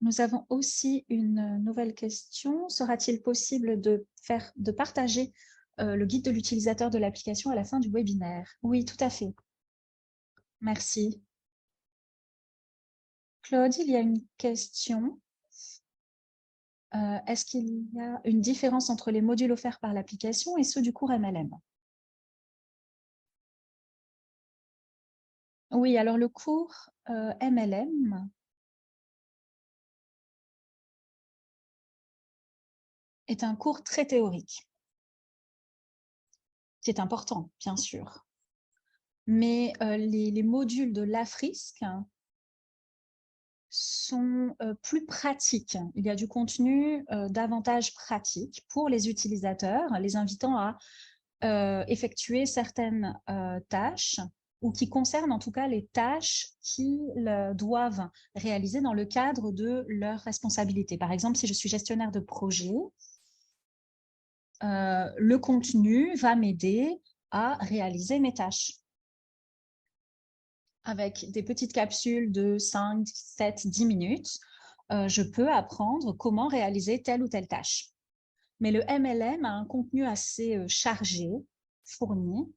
Nous avons aussi une nouvelle question. Sera-t-il possible de partager le guide de l'utilisateur de l'application à la fin du webinaire? Oui, tout à fait. Merci. Claude, il y a une question. Est-ce qu'il y a une différence entre les modules offerts par l'application et ceux du cours MLM? Oui, alors le cours MLM est un cours très théorique, qui est important, bien sûr. Mais les modules de l'AFRISC sont plus pratiques. Il y a du contenu davantage pratique pour les utilisateurs, les invitant à effectuer certaines tâches ou qui concernent en tout cas les tâches qu'ils doivent réaliser dans le cadre de leurs responsabilités. Par exemple, si je suis gestionnaire de projet, le contenu va m'aider à réaliser mes tâches. Avec des petites capsules de 5, 7, 10 minutes, je peux apprendre comment réaliser telle ou telle tâche. Mais le MLM a un contenu assez chargé, fourni.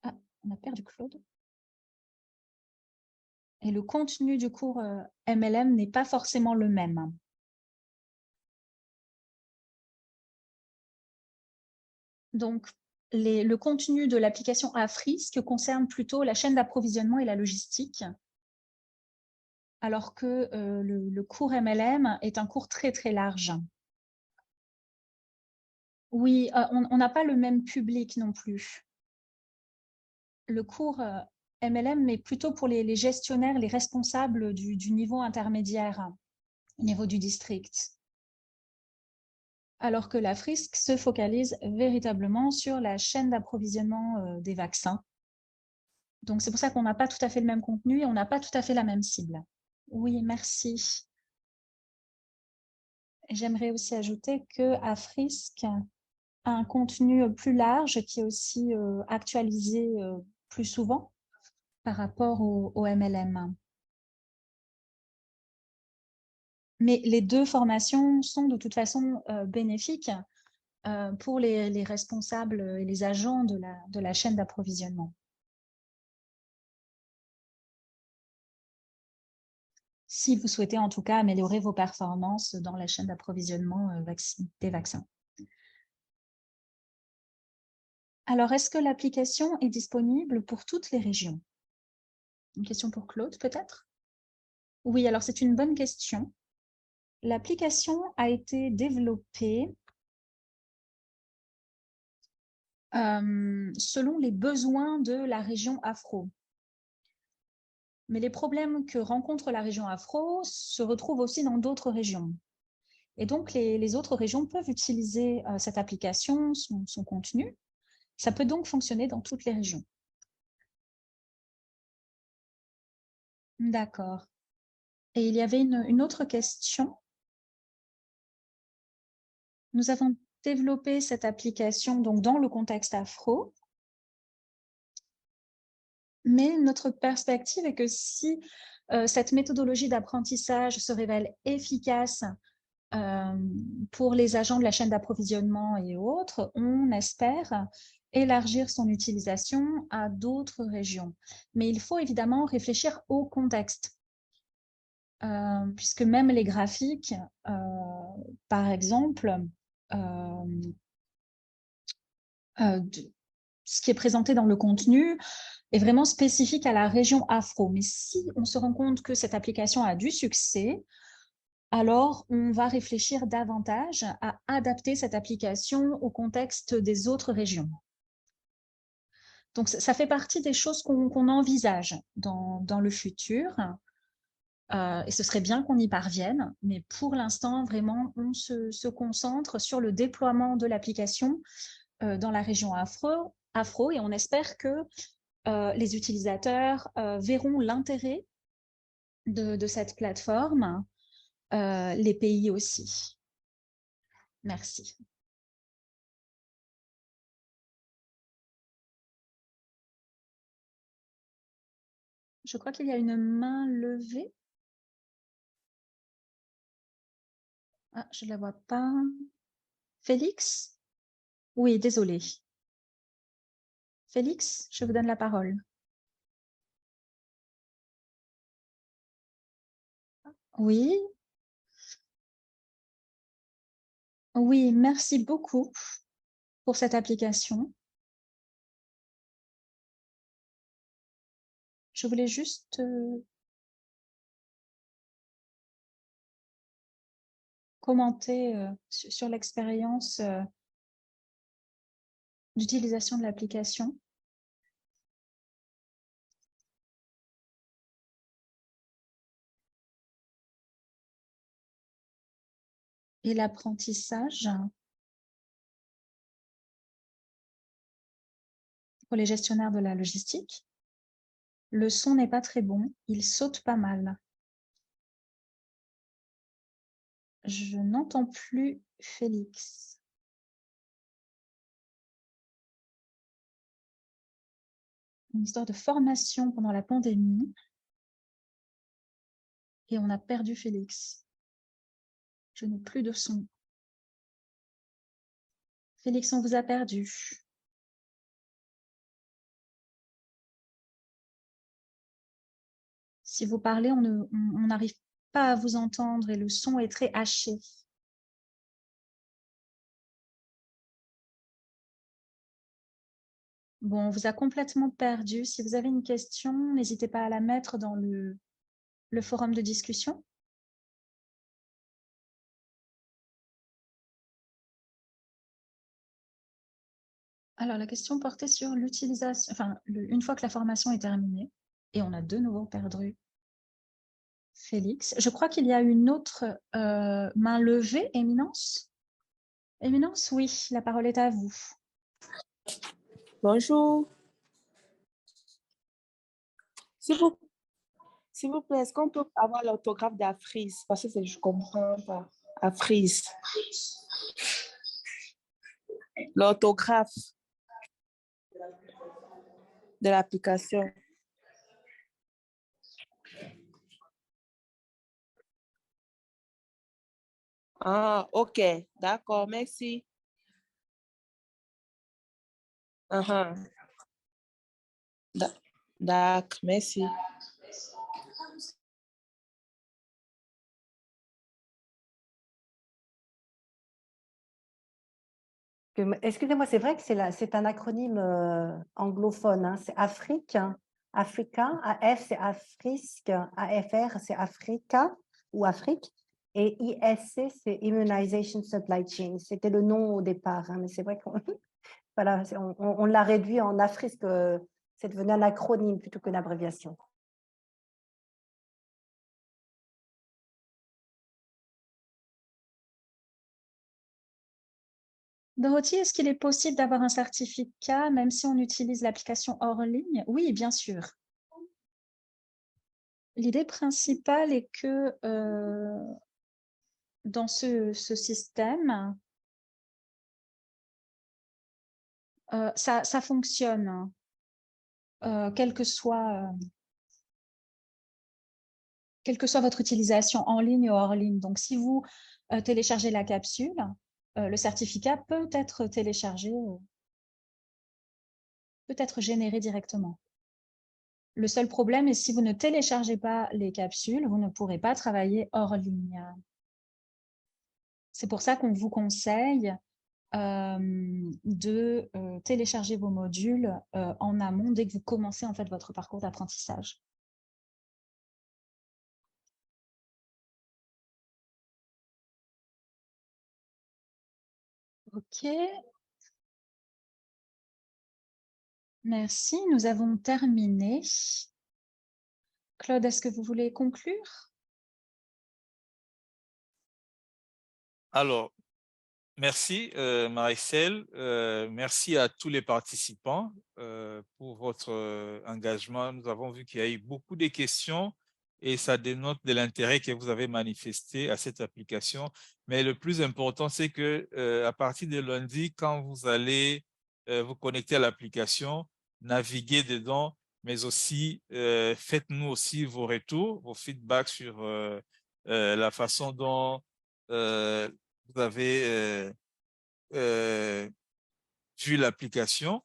Ah, on a perdu Claude. Et le contenu du cours MLM n'est pas forcément le même. Donc, le contenu de l'application Afrisk concerne plutôt la chaîne d'approvisionnement et la logistique, alors que le cours MLM est un cours très, très large. Oui, on n'a pas le même public non plus. Le cours MLM, mais plutôt pour les gestionnaires, les responsables du niveau intermédiaire, au niveau du district. Alors que la FRISC se focalise véritablement sur la chaîne d'approvisionnement des vaccins. Donc, c'est pour ça qu'on n'a pas tout à fait le même contenu et on n'a pas tout à fait la même cible. Oui, merci. J'aimerais aussi ajouter que FRISC a un contenu plus large qui est aussi actualisé plus souvent par rapport au MLM. Mais les deux formations sont de toute façon bénéfiques pour les responsables et les agents de la chaîne d'approvisionnement. Si vous souhaitez en tout cas améliorer vos performances dans la chaîne d'approvisionnement des vaccins. Alors, est-ce que l'application est disponible pour toutes les régions? Une question pour Claude, peut-être? Oui, alors c'est une bonne question. L'application a été développée selon les besoins de la région afro. Mais les problèmes que rencontre la région afro se retrouvent aussi dans d'autres régions. Et donc, les autres régions peuvent utiliser cette application, son contenu. Ça peut donc fonctionner dans toutes les régions. D'accord. Et il y avait une autre question. Nous avons développé cette application donc, dans le contexte afro. Mais notre perspective est que si cette méthodologie d'apprentissage se révèle efficace pour les agents de la chaîne d'approvisionnement et autres, on espère élargir son utilisation à d'autres régions. Mais il faut évidemment réfléchir au contexte. Puisque même les graphiques, par exemple, ce qui est présenté dans le contenu est vraiment spécifique à la région afro. Mais si on se rend compte que cette application a du succès, alors on va réfléchir davantage à adapter cette application au contexte des autres régions. Donc, ça fait partie des choses qu'on envisage dans le futur. Et ce serait bien qu'on y parvienne, mais pour l'instant, vraiment, on se concentre sur le déploiement de l'application dans la région afro et on espère que les utilisateurs verront l'intérêt de cette plateforme, les pays aussi. Merci. Je crois qu'il y a une main levée. Ah, je ne la vois pas. Félix? Oui, désolé. Félix, je vous donne la parole. Oui. Oui, merci beaucoup pour cette application. Je voulais juste commenter sur l'expérience d'utilisation de l'application. Et l'apprentissage pour les gestionnaires de la logistique. Le son n'est pas très bon, il saute pas mal. Je n'entends plus Félix. Une histoire de formation pendant la pandémie. Et on a perdu Félix. Je n'ai plus de son. Félix, on vous a perdu. Si vous parlez, on n'arrive pas à vous entendre et le son est très haché. Bon, on vous a complètement perdu. Si vous avez une question, n'hésitez pas à la mettre dans le forum de discussion. Alors, la question portait sur l'utilisation, enfin, une fois que la formation est terminée, et on a de nouveau perdu Félix. Je crois qu'il y a une autre main levée, Éminence. Éminence, oui, la parole est à vous. Bonjour. S'il vous plaît, est-ce qu'on peut avoir l'autographe d'Africe? Parce que je comprends pas. Africe. L'autographe de l'application. Ah, ok. D'accord, merci. D'accord, merci. Excusez-moi, c'est vrai que c'est un acronyme anglophone, hein. C'est Afrique, Africa, AF c'est Afrique, AFR c'est Africa ou Afrique, et ISC c'est Immunization Supply Chain. C'était le nom au départ, hein, mais c'est vrai qu'on voilà, on l'a réduit en Afrique, c'est devenu un acronyme plutôt qu'une abréviation. Dorothy, est-ce qu'il est possible d'avoir un certificat même si on utilise l'application hors ligne? Oui, bien sûr. L'idée principale est que dans ce système, ça fonctionne, quelle que soit votre utilisation en ligne ou hors ligne. Donc, si vous téléchargez la capsule, le certificat peut être téléchargé, peut être généré directement. Le seul problème est si vous ne téléchargez pas les capsules, vous ne pourrez pas travailler hors ligne. C'est pour ça qu'on vous conseille de télécharger vos modules en amont dès que vous commencez en fait votre parcours d'apprentissage. Ok. Merci, nous avons terminé. Claude, est-ce que vous voulez conclure? Alors, merci Marie-Celle, merci à tous les participants pour votre engagement. Nous avons vu qu'il y a eu beaucoup de questions et ça dénote de l'intérêt que vous avez manifesté à cette application. Mais le plus important, c'est que à partir de lundi, quand vous allez vous connecter à l'application, naviguez dedans, mais aussi faites-nous aussi vos retours, vos feedbacks sur la façon dont vous avez vu l'application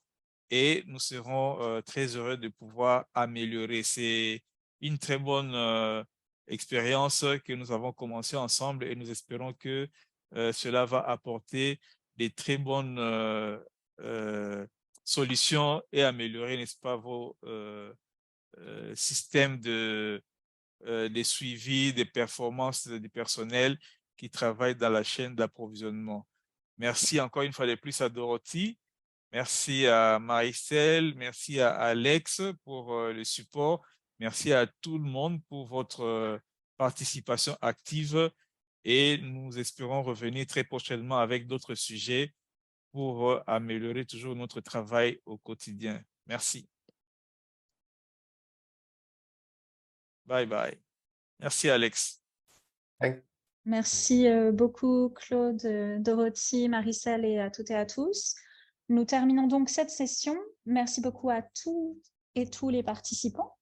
et nous serons très heureux de pouvoir améliorer. C'est une très bonne expérience que nous avons commencé ensemble et nous espérons que cela va apporter des très bonnes solutions et améliorer, n'est-ce pas, vos systèmes de suivi des performances du personnel qui travaille dans la chaîne d'approvisionnement. Merci encore une fois de plus à Dorothy. Merci à Marie-Celle. Merci à Alex pour le support. Merci à tout le monde pour votre participation active et nous espérons revenir très prochainement avec d'autres sujets pour améliorer toujours notre travail au quotidien. Merci. Bye bye. Merci Alex. Merci beaucoup Claude, Dorothy, Marie-Celle et à toutes et à tous. Nous terminons donc cette session. Merci beaucoup à toutes et tous les participants.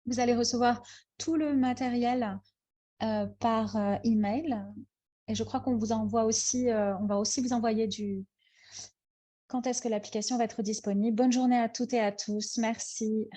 Vous allez recevoir tout le matériel par email. Et je crois qu'on vous envoie aussi, on va aussi vous envoyer quand est-ce que l'application va être disponible. Bonne journée à toutes et à tous. Merci.